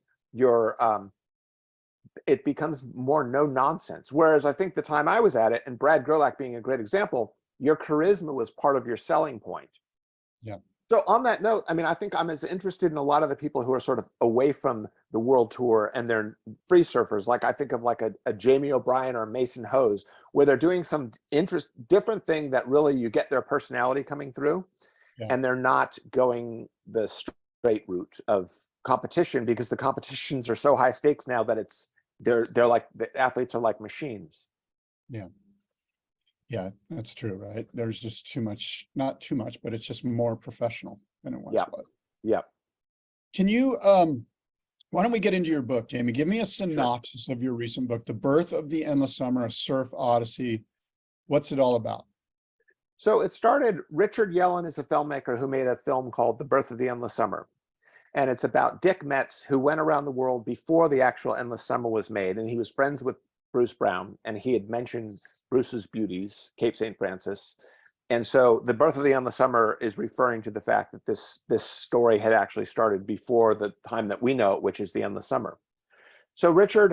it becomes more no nonsense. Whereas I think the time I was at it, and Brad Gerlach being a great example, your charisma was part of your selling point. Yeah. So on that note, I mean, I think I'm as interested in a lot of the people who are sort of away from the world tour and they're free surfers. Like I think of like a Jamie O'Brien or a Mason Hose, where they're doing some different thing that really you get their personality coming through, Yeah. and they're not going the straight route of competition, because the competitions are so high stakes now that they're like, the athletes are like machines. Yeah. Yeah, that's true, right? There's just too much, not too much, but it's just more professional than it once Yeah. was. Yeah. Can you, why don't we get into your book, Jamie? Give me a synopsis of your recent book, The Birth of the Endless Summer, a Surf Odyssey. What's it all about? So it started, Richard Yellen is a filmmaker who made a film called The Birth of the Endless Summer. And it's about Dick Metz, who went around the world before the actual Endless Summer was made. And he was friends with Bruce Brown, and he had mentioned Bruce's beauties, Cape St. Francis. And so The Birth of the Endless Summer is referring to the fact that this story had actually started before the time that we know it, which is the Endless Summer. So Richard's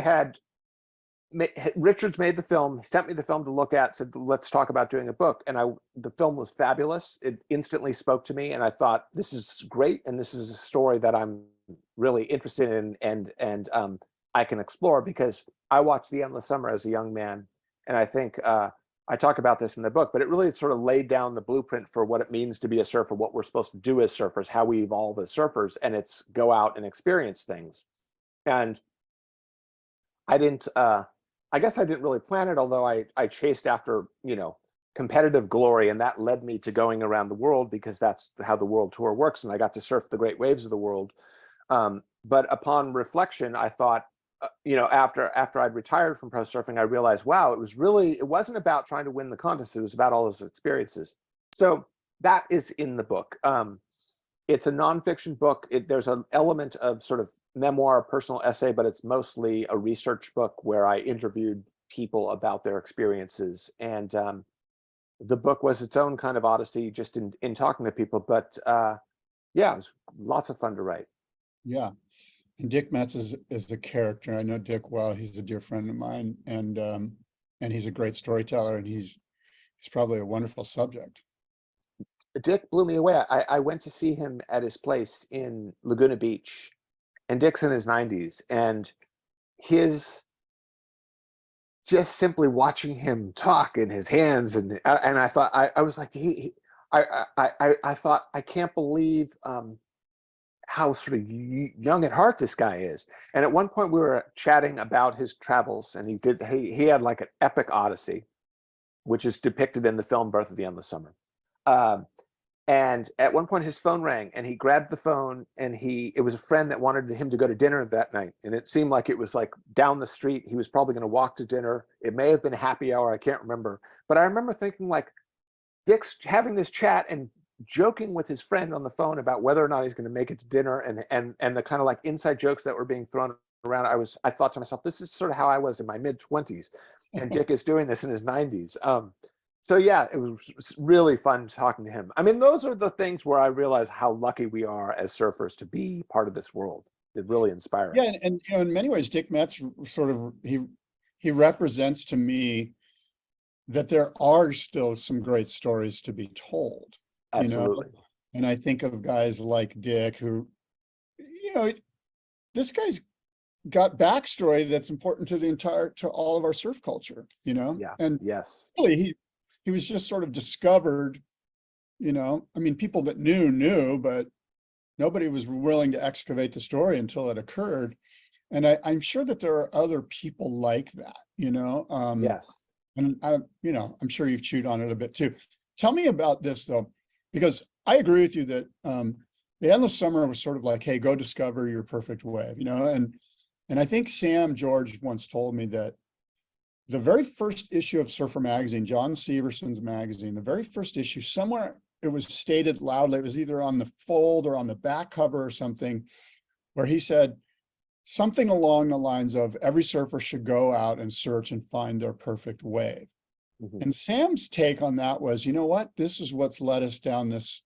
made the film, he sent me the film to look at, said, let's talk about doing a book. And the film was fabulous. It instantly spoke to me, and I thought, this is great. And this is a story that I'm really interested in and I can explore, because I watched the Endless Summer as a young man. And I think I talk about this in the book, but it really sort of laid down the blueprint for what it means to be a surfer, what we're supposed to do as surfers, how we evolve as surfers, and it's go out and experience things. And I guess I didn't really plan it, although I chased after, competitive glory, and that led me to going around the world, because that's how the world tour works, and I got to surf the great waves of the world. But upon reflection, I thought, after I'd retired from pro surfing, I realized, wow, it wasn't about trying to win the contest. It was about all those experiences. So that is in the book. It's a nonfiction book. There's an element of sort of memoir, personal essay, but it's mostly a research book where I interviewed people about their experiences. And the book was its own kind of odyssey just in talking to people. But yeah, it was lots of fun to write. Yeah. And Dick Metz is a character. I know Dick well. He's a dear friend of mine, and he's a great storyteller, and he's probably a wonderful subject. Dick blew me away. I went to see him at his place in Laguna Beach, and Dick's in his 90s, and just simply watching him talk and his hands, and I thought, I was like, I thought, I can't believe how sort of young at heart this guy is. And at one point we were chatting about his travels, and he had like an epic odyssey, which is depicted in the film Birth of the Endless Summer. And at one point his phone rang, and he grabbed the phone, and it was a friend that wanted him to go to dinner that night. And it seemed like it was like down the street. He was probably going to walk to dinner. It may have been happy hour. I can't remember. But I remember thinking, like, Dick's having this chat and joking with his friend on the phone about whether or not he's going to make it to dinner, and the kind of like inside jokes that were being thrown around. I thought to myself, this is sort of how I was in my mid-20s, and Dick is doing this in his 90s. So yeah, it was really fun talking to him. I mean, those are the things where I realize how lucky we are as surfers to be part of this world. It really inspiring. Yeah, and in many ways, Dick Metz sort of he represents to me that there are still some great stories to be told. Absolutely. And I think of guys like Dick, who, this guy's got backstory that's important to all of our surf culture, Yeah. and Yes. really he was just sort of discovered, I mean, people that knew, but nobody was willing to excavate the story until it occurred. And I'm sure that there are other people like that, Yes. and I'm sure you've chewed on it a bit too. Tell me about this though, because I agree with you that the Endless Summer was sort of like, hey, go discover your perfect wave, and I think Sam George once told me that the very first issue of Surfer Magazine, John Severson's magazine, the very first issue, somewhere it was stated loudly, it was either on the fold or on the back cover or something, where he said something along the lines of, every surfer should go out and search and find their perfect wave. Mhm. And Sam's take on that was, you know what, this is what's led us down this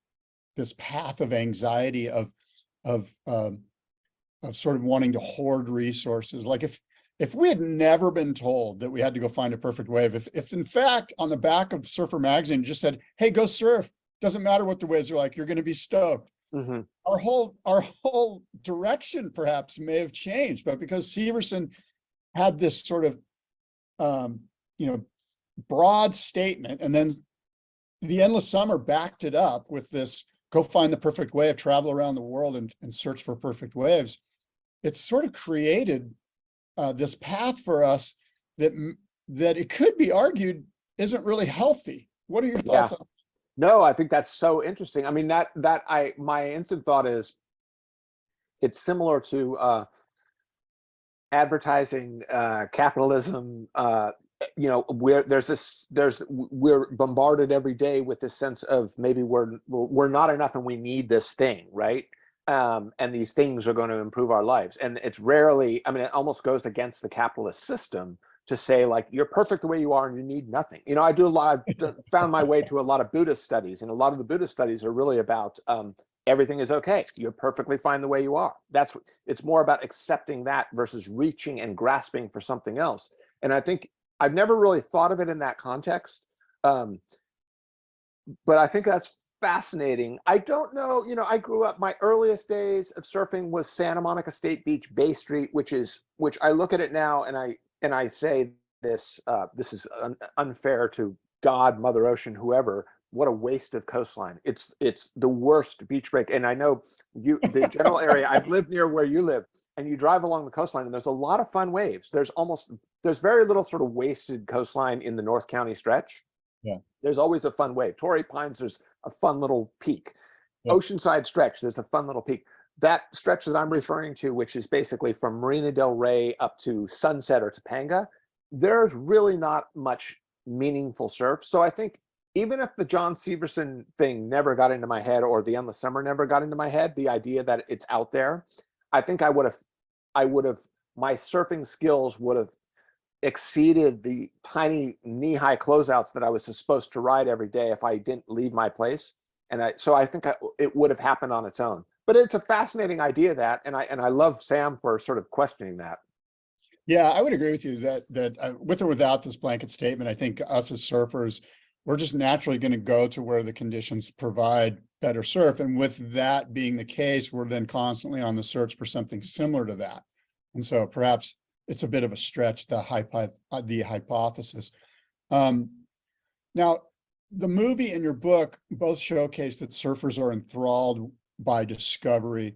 path of anxiety of sort of wanting to hoard resources. Like if we had never been told that we had to go find a perfect wave, if in fact on the back of Surfer Magazine it just said, hey, go surf, doesn't matter what the waves are like, you're going to be stoked. Mhm. Our whole direction perhaps may have changed, but because Severson had this sort of you know, broad statement, and then the Endless Summer backed it up with this, go find the perfect wave, travel around the world and search for perfect waves. It's sort of created this path for us that it could be argued isn't really healthy. What are your Yeah. thoughts on? No, I think that's so interesting. I mean, my instant thought is it's similar to advertising, capitalism. Where we're bombarded every day with this sense of maybe we're not enough and we need this thing, right? And these things are going to improve our lives. And it's rarely, I mean, it almost goes against the capitalist system to say, like, you're perfect the way you are and you need nothing. I've found my way to a lot of Buddhist studies, and a lot of the Buddhist studies are really about everything is okay. You're perfectly fine the way you are. It's more about accepting that versus reaching and grasping for something else. And I think I've never really thought of it in that context. But I think that's fascinating. I don't know, I grew up, my earliest days of surfing was Santa Monica State Beach, Bay Street, which I look at it now and I say this is unfair to God, Mother Ocean, whoever. What a waste of coastline. It's the worst beach break. And I know the general area, I've lived near where you live, and you drive along the coastline and there's a lot of fun waves. There's very little sort of wasted coastline in the North County stretch. Yeah. There's always a fun wave. Torrey Pines, there's a fun little peak. Yeah. Oceanside stretch, there's a fun little peak. That stretch that I'm referring to, which is basically from Marina del Rey up to Sunset or Topanga, there's really not much meaningful surf. So I think even if the John Severson thing never got into my head, or the Endless Summer never got into my head, the idea that it's out there, I think my surfing skills would have exceeded the tiny knee-high closeouts that I was supposed to ride every day if I didn't leave my place. And I think it would have happened on its own. But it's a fascinating idea, and I love Sam for sort of questioning that. Yeah, I would agree with you that with or without this blanket statement, I think us as surfers, we're just naturally going to go to where the conditions provide better surf. And with that being the case, we're then constantly on the search for something similar to that. And so perhaps it's a bit of a stretch, the hypothesis. Now, the movie and your book both showcase that surfers are enthralled by discovery,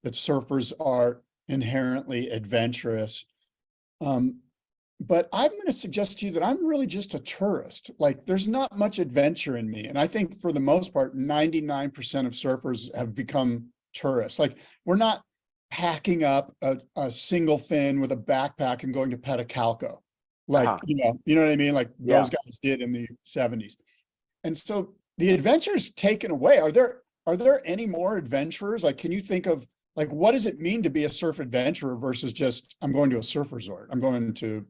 that surfers are inherently adventurous. But I'm going to suggest to you that I'm really just a tourist. Like, there's not much adventure in me. And I think for the most part, 99% of surfers have become tourists. Like, we're not packing up a single fin with a backpack and going to Petacalco. Like, you know what I mean? Like those guys did in the 70s. And so the adventure is taken away. Are there any more adventurers? Like, can you think of, like, what does it mean to be a surf adventurer versus just, I'm going to a surf resort, I'm going to,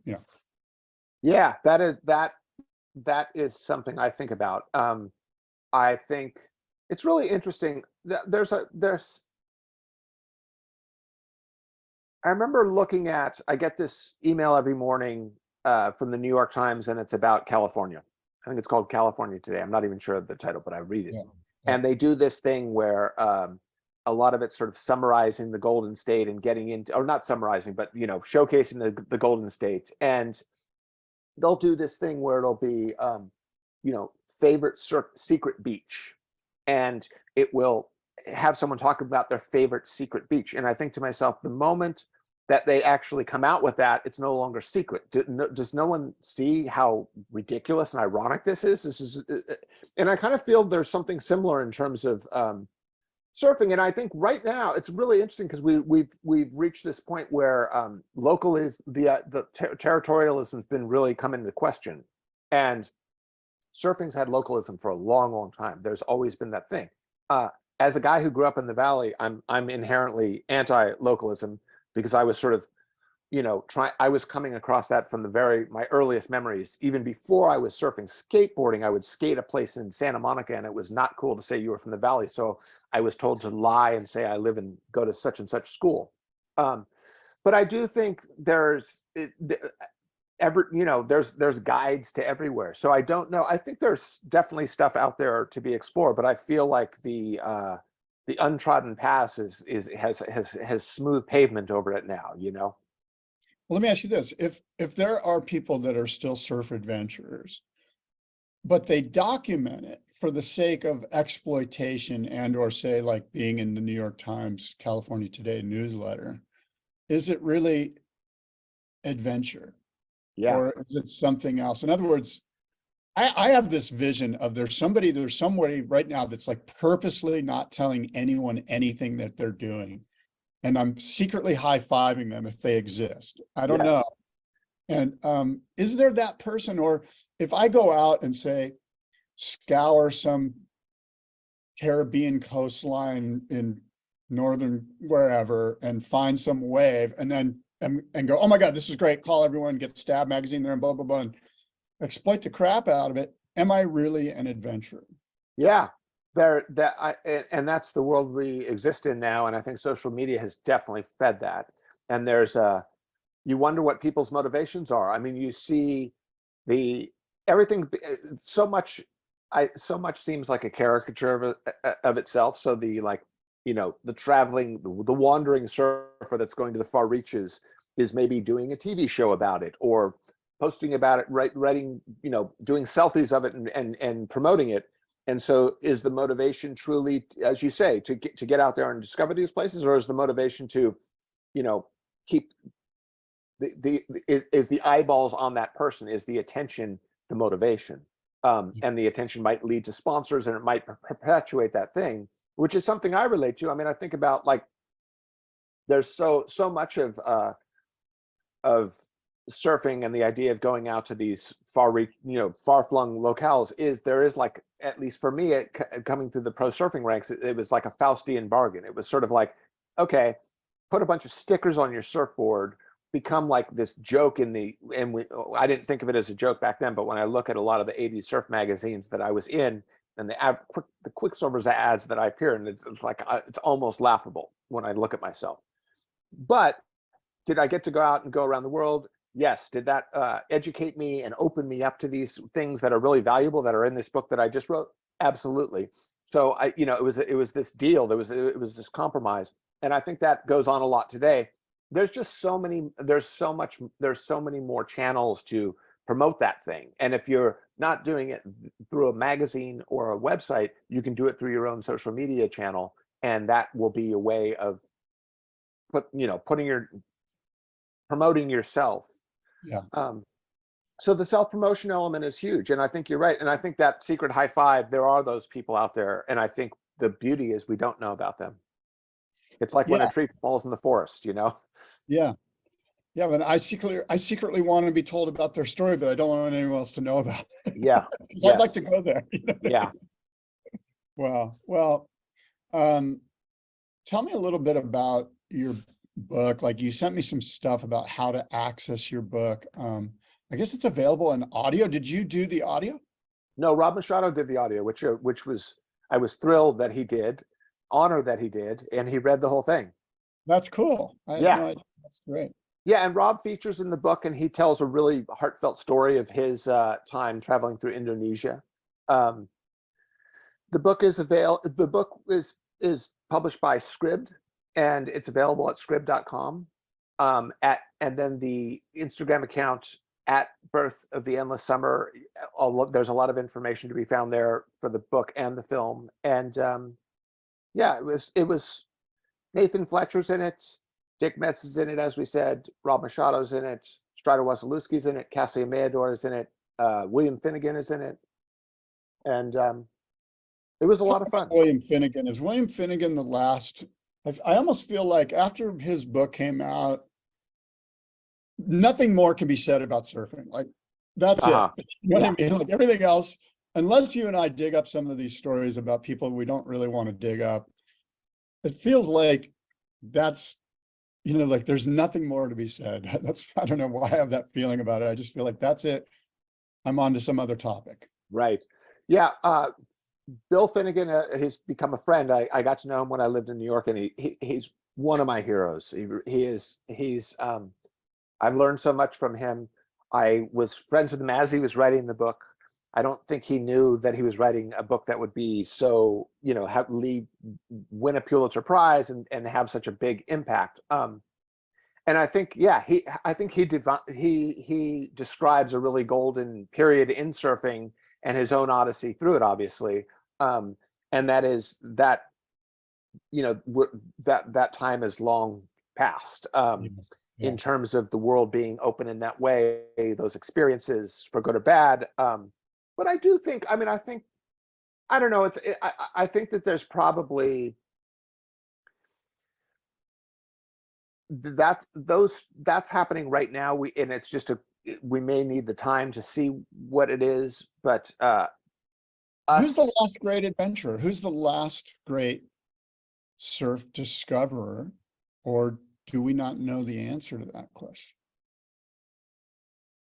Yeah, that is something I think about. I think it's really interesting. I remember I get this email every morning from the New York Times, and it's about California. I think it's called California Today. I'm not even sure of the title, but I read it. Yeah. And they do this thing where a lot of it's sort of summarizing the Golden State and getting into, or not summarizing, but showcasing the Golden State. And they'll do this thing where it'll be favorite secret beach, and it will have someone talk about their favorite secret beach. And I think to myself, the moment that they actually come out with that, it's no longer secret. Does no one see how ridiculous and ironic this is? And I kind of feel there's something similar in terms of surfing. And I think right now it's really interesting because we've reached this point where the territorialism has been really come into question, and surfing's had localism for a long, long time. There's always been that thing. As a guy who grew up in the Valley, I'm inherently anti-localism because I was sort of I was coming across that from my earliest memories. Even before I was surfing, skateboarding, I would skate a place in Santa Monica, and it was not cool to say you were from the Valley. So I was told to lie and say I go to such and such school. But I do think there's guides to everywhere. So I don't know. I think there's definitely stuff out there to be explored, but I feel like the untrodden path has smooth pavement over it now, Well, let me ask you this. If there are people that are still surf adventurers, but they document it for the sake of exploitation and or say like being in the New York Times, California Today newsletter, is it really adventure? Yeah. Or is it something else? In other words, I have this vision of there's somebody right now that's like purposely not telling anyone anything that they're doing. And I'm secretly high-fiving them if they exist. I don't know. And is there that person? Or if I go out and say, scour some Caribbean coastline in northern wherever and find some wave and then and go, oh my God, this is great. Call everyone, get Stab magazine there and blah, blah, blah, and exploit the crap out of it. Am I really an adventurer? Yeah. And that's the world we exist in now. And I think social media has definitely fed that. And you wonder what people's motivations are. I mean, you see everything so much seems like a caricature of itself. So the traveling, the wandering surfer that's going to the far reaches is maybe doing a TV show about it or posting about it, writing, doing selfies of it and promoting it. And so is the motivation truly, as you say, to get out there and discover these places, or is the motivation to, keep is the eyeballs on that person, is the attention the motivation? And the attention might lead to sponsors and it might perpetuate that thing, which is something I relate to. I mean, I think about like, there's so much of surfing and the idea of going out to these far-flung locales there is like, at least for me, coming through the pro surfing ranks, it was like a Faustian bargain. It was sort of like, okay, put a bunch of stickers on your surfboard, become like this joke I didn't think of it as a joke back then, but when I look at a lot of the 80s surf magazines that I was in and the Quicksilver's ads that I appear in, it's like, it's almost laughable when I look at myself. But did I get to go out and go around the world? Yes. Did that educate me and open me up to these things that are really valuable that are in this book that I just wrote? Absolutely. So it was this deal. It was this compromise, and I think that goes on a lot today. There's so many more channels to promote that thing, and if you're not doing it through a magazine or a website, you can do it through your own social media channel, and that will be a way of promoting yourself. Yeah. So the self-promotion element is huge. And I think you're right. And I think that secret high five, there are those people out there. And I think the beauty is we don't know about them. It's like when a tree falls in the forest, Yeah. Yeah. But I secretly want to be told about their story, but I don't want anyone else to know about it. Yeah. Because I'd like to go there. Yeah. Wow. Well, tell me a little bit about your book. Like you sent me some stuff about how to access your book. I guess it's available in audio. Did you do the audio? No, Rob Machado did the audio, which was, I was thrilled that he did, honored that he did, and he read the whole thing. That's cool. I had no idea. That's great. Yeah, and Rob features in the book, and he tells a really heartfelt story of his time traveling through Indonesia. The book is published by Scribd, and it's available at scribd.com. And then the Instagram account at Birth of the Endless Summer, there's a lot of information to be found there for the book and the film. And it was Nathan Fletcher's in it, Dick Metz is in it, as we said, Rob Machado's in it, Strider Wasilewski's in it, Cassie Amador is in it, William Finnegan is in it, and it was a lot of fun. William Finnegan, is William Finnegan the last? I almost feel like after his book came out, nothing more can be said about surfing. Like that's it. You know what I mean? Like everything else, unless you and I dig up some of these stories about people we don't really want to dig up, it feels like that's like there's nothing more to be said. I don't know why I have that feeling about it. I just feel like that's it. I'm on to some other topic. Right. Yeah. Bill Finnegan has become a friend. I got to know him when I lived in New York, and he's one of my heroes. He's I've learned so much from him. I was friends with him as he was writing the book. I don't think he knew that he was writing a book that would be so, win a Pulitzer Prize and have such a big impact. And I think, yeah, he describes a really golden period in surfing and his own odyssey through it, obviously. And that is that, that time is long past. In terms of the world being open in that way, those experiences for good or bad. But I do think, I don't know, I think that there's probably, that's happening right now. And it's just we may need the time to see what it is, but who's the last great adventurer? Who's the last great surf discoverer? Or do we not know the answer to that question?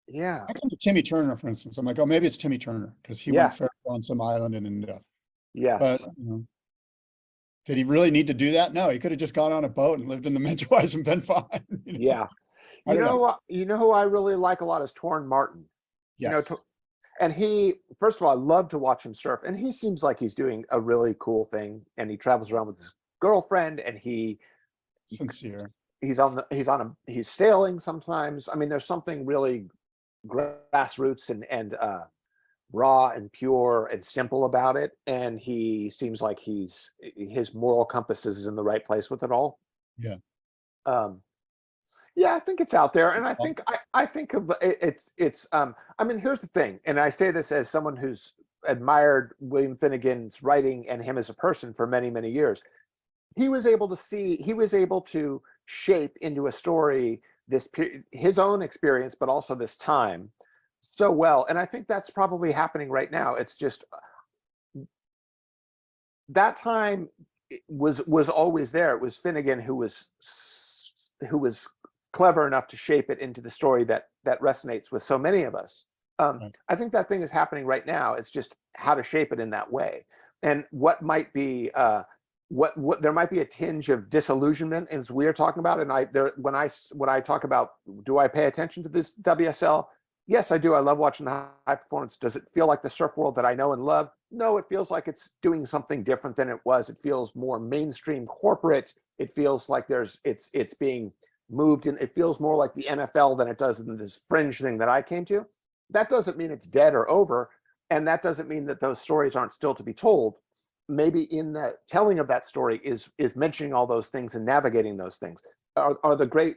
Yeah. I come to Timmy Turner, for instance. I'm like, oh, maybe it's Timmy Turner because he went fair on some island in India. Yeah. But did he really need to do that? No, he could have just gone on a boat and lived in the Mentawais and been fine. Yeah. You know who I really like a lot is Torrin Martin. Yes. And he, first of all, I love to watch him surf, and he seems like he's doing a really cool thing. And he travels around with his girlfriend, and he's sincere. He's sailing sometimes. There's something really grassroots and raw and pure and simple about it. And he seems like his moral compass is in the right place with it all. Yeah. Yeah, I think it's out there. And I think it's here's the thing. And I say this as someone who's admired William Finnegan's writing and him as a person for many, many years. He was able to shape into a story his own experience, but also this time so well. And I think that's probably happening right now. It's just that time was always there. It was Finnegan who was clever enough to shape it into the story that resonates with so many of us. Right. I think that thing is happening right now. It's just how to shape it in that way, and what might be what there might be a tinge of disillusionment as we're talking about. And when I talk about, do I pay attention to this WSL? Yes, I do. I love watching the high performance. Does it feel like the surf world that I know and love? No, it feels like it's doing something different than it was. It feels more mainstream corporate. It feels like it's being moved in. It feels more like the NFL than it does in this fringe thing that I came to. That doesn't mean it's dead or over. And that doesn't mean that those stories aren't still to be told. Maybe in the telling of that story is mentioning all those things and navigating those things. Are the great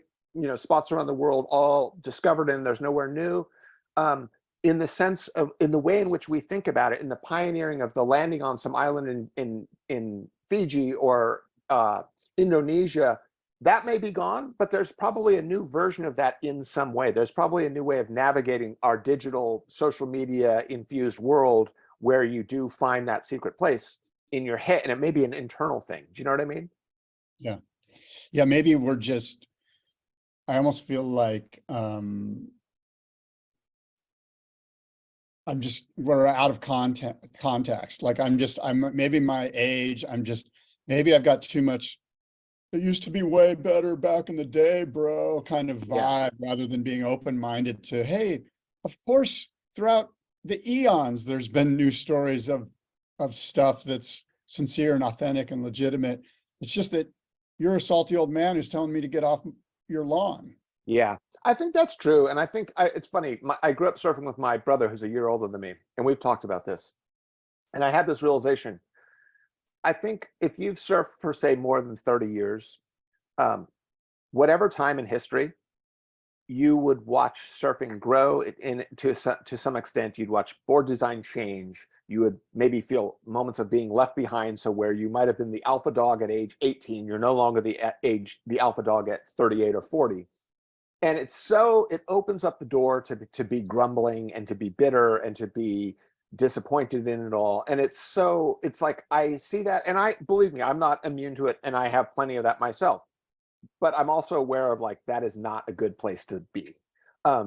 spots around the world all discovered and there's nowhere new? In the sense of, in the way in which we think about it, in the pioneering of the landing on some island in Fiji or Indonesia, that may be gone, but there's probably a new version of that in some way. There's probably a new way of navigating our digital social media infused world where you do find that secret place in your head, and it may be an internal thing. Do you know what I mean? Yeah, maybe I almost feel like we're out of context. Like I'm maybe my age, maybe I've got too much, it used to be way better back in the day, bro, kind of vibe, rather than being open-minded to, hey, of course, throughout the eons, there's been new stories of stuff that's sincere and authentic and legitimate. It's just that you're a salty old man who's telling me to get off your lawn. Yeah, I think that's true. And I think it's funny. I grew up surfing with my brother, who's a year older than me, and we've talked about this. And I had this realization. I think if you've surfed for, say, more than 30 years, whatever time in history, you would watch surfing grow to some extent. You'd watch board design change. You would maybe feel moments of being left behind. So where you might have been the alpha dog at age 18, you're no longer the alpha dog at 38 or 40. And it opens up the door to be grumbling and to be bitter and to be disappointed in it all. And it's like, I see that, and believe me, I'm not immune to it, and I have plenty of that myself. but I'm also aware of like that is not a good place to be. I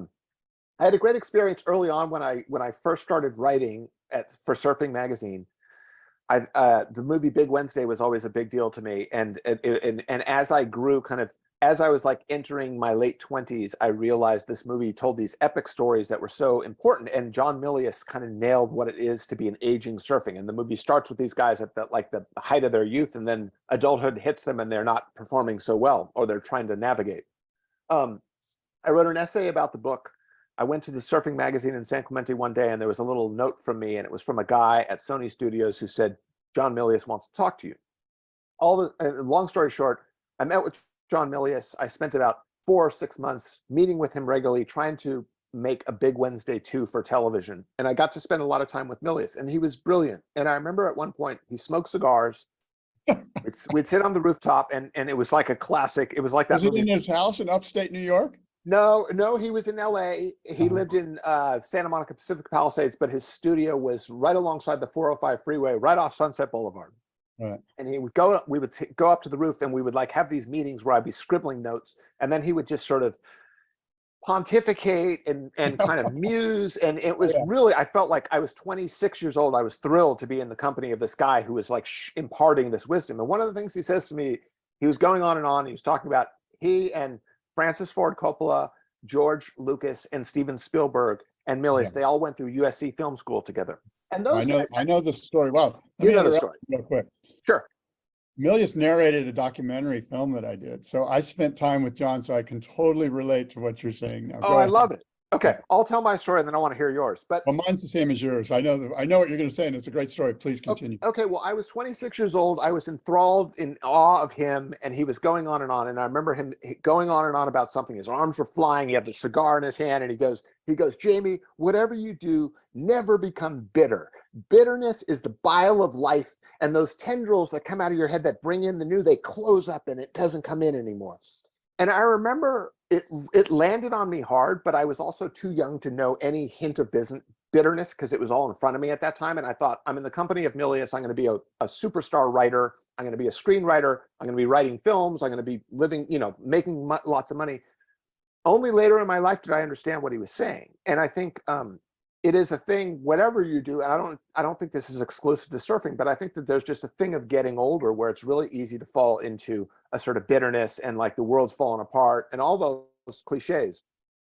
had a great experience early on when I first started writing for Surfing Magazine. The movie Big Wednesday was always a big deal to me, and as I grew, kind of as I was like entering my late 20s, I realized this movie told these epic stories that were so important, and John Milius kind of nailed what it is to be an aging surfing. And the movie starts with these guys at the height of their youth, and then adulthood hits them, and they're not performing so well, or they're trying to navigate. I wrote an essay about the book. I went to the Surfing Magazine in San Clemente one day, and there was a little note from me, and it was from a guy at Sony Studios who said, John Milius wants to talk to you. Long story short, I met with John Milius. I spent about 4 or 6 months meeting with him regularly, trying to make a Big Wednesday 2 for television. And I got to spend a lot of time with Milius, and he was brilliant. And I remember at one point, he smoked cigars. We'd sit on the rooftop, and it was like a classic. It was like that Was it movie. in his house in upstate New York? No, he was in LA. He lived in Santa Monica Pacific Palisades, but his studio was right alongside the 405 freeway, right off Sunset Boulevard. Right. And we would go up to the roof, and we would like have these meetings where I'd be scribbling notes, and then he would just sort of pontificate and kind of muse. And it was really, I felt like I was 26 years old. I was thrilled to be in the company of this guy who was like imparting this wisdom. And one of the things he says to me, he was going on and on. He was talking about he and Francis Ford Coppola, George Lucas, and Steven Spielberg and Milius, they all went through USC Film School together. And those I know the story well. You know the story. Real quick. Sure. Milius narrated a documentary film that I did. So I spent time with John, so I can totally relate to what you're saying now. Oh, I love it. Okay, I'll tell my story, and then I want to hear yours. But well, mine's the same as yours. I know what you're going to say, and it's a great story. Please continue. Okay, well, I was 26 years old. I was enthralled, in awe of him, and he was going on and on. And I remember him going on and on about something. His arms were flying. He had the cigar in his hand, and he goes, Jamie, whatever you do, never become bitter. Bitterness is the bile of life, and those tendrils that come out of your head that bring in the new, they close up, and it doesn't come in anymore. And I remember it landed on me hard, but I was also too young to know any hint of bitterness because it was all in front of me at that time. And I thought, I'm in the company of Milius. I'm going to be a superstar writer. I'm going to be a screenwriter. I'm going to be writing films. I'm going to be living, making lots of money. Only later in my life did I understand what he was saying. And I think it is a thing, whatever you do. And I don't think this is exclusive to surfing, but I think that there's just a thing of getting older where it's really easy to fall into a sort of bitterness and like the world's falling apart and all those cliches.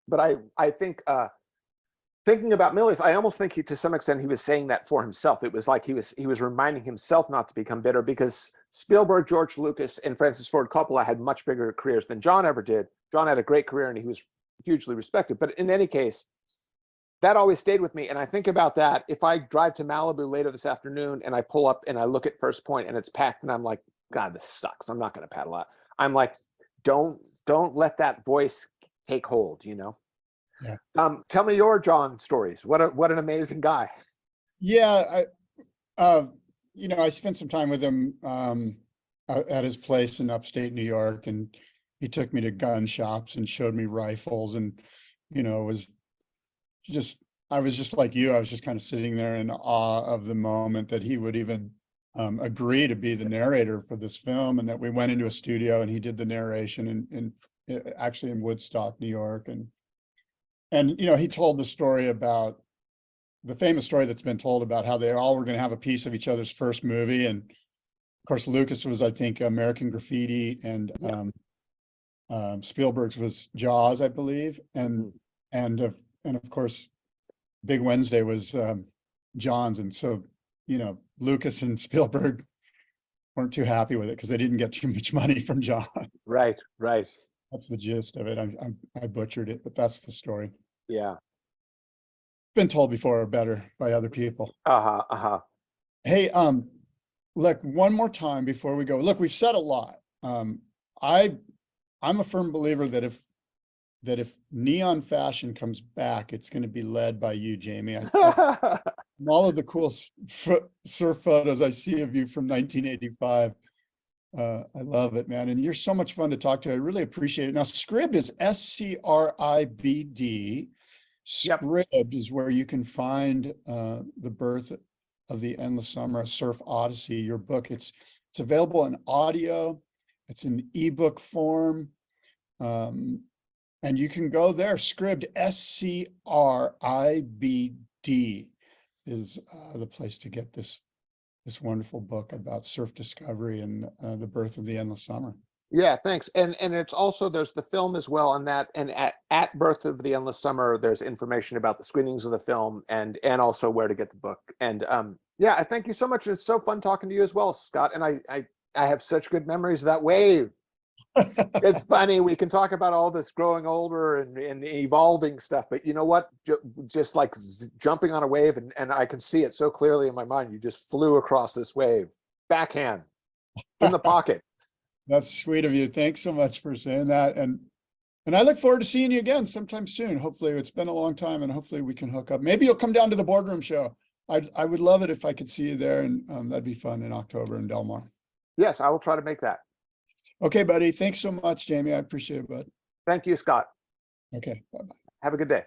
But I think thinking about Milius, I almost think to some extent he was saying that for himself. It was like he was reminding himself not to become bitter, because Spielberg, George Lucas, and Francis Ford Coppola had much bigger careers than John ever did. John had a great career and he was hugely respected. But in any case, that always stayed with me. And I think about that. If I drive to Malibu later this afternoon and I pull up and I look at First Point and it's packed and I'm like, God, this sucks. I'm not going to paddle out. I'm like, don't let that voice take hold, Yeah. Tell me your John stories. What an amazing guy. Yeah. I spent some time with him at his place in upstate New York, and he took me to gun shops and showed me rifles, and I was just like you. I was just kind of sitting there in awe of the moment that he would even agree to be the narrator for this film, and that we went into a studio and he did the narration actually in Woodstock, New York. And he told the story about the famous story that's been told about how they all were going to have a piece of each other's first movie. And of course, Lucas was, I think, American Graffiti, and Spielberg's was Jaws, I believe. And of course, Big Wednesday was John's. And so, Lucas and Spielberg weren't too happy with it because they didn't get too much money from John. Right. That's the gist of it. I butchered it, but that's the story. Yeah. Been told before better by other people. Hey, look, one more time before we go. Look, we've said a lot. I'm a firm believer that if neon fashion comes back, it's going to be led by you, Jamie. All of the cool surf photos I see of you from 1985. I love it, man. And you're so much fun to talk to. I really appreciate it. Now, Scribd is SCRIBD. Scribd is where you can find The Birth of the Endless Summer, a Surf Odyssey, your book. It's available in audio It's an ebook form. And you can go there. Scribd, SCRIBD is the place to get this wonderful book about surf discovery and the birth of the endless summer. Yeah, thanks. And it's also, there's the film as well on that. And at Birth of the Endless Summer, there's information about the screenings of the film and also where to get the book. And yeah, I thank you so much. It's so fun talking to you as well, Scott. And I have such good memories of that wave. It's funny, we can talk about all this growing older and evolving stuff, but you know what? Just like jumping on a wave, and I can see it so clearly in my mind. You just flew across this wave, backhand, in the pocket. That's sweet of you. Thanks so much for saying that. And I look forward to seeing you again sometime soon. Hopefully, it's been a long time, and hopefully we can hook up. Maybe you'll come down to the BoardRoom show. I would love it if I could see you there, and that'd be fun in October in Del Mar. Yes, I will try to make that. Okay, buddy. Thanks so much, Jamie. I appreciate it, bud. Thank you, Scott. Okay, bye-bye. Have a good day.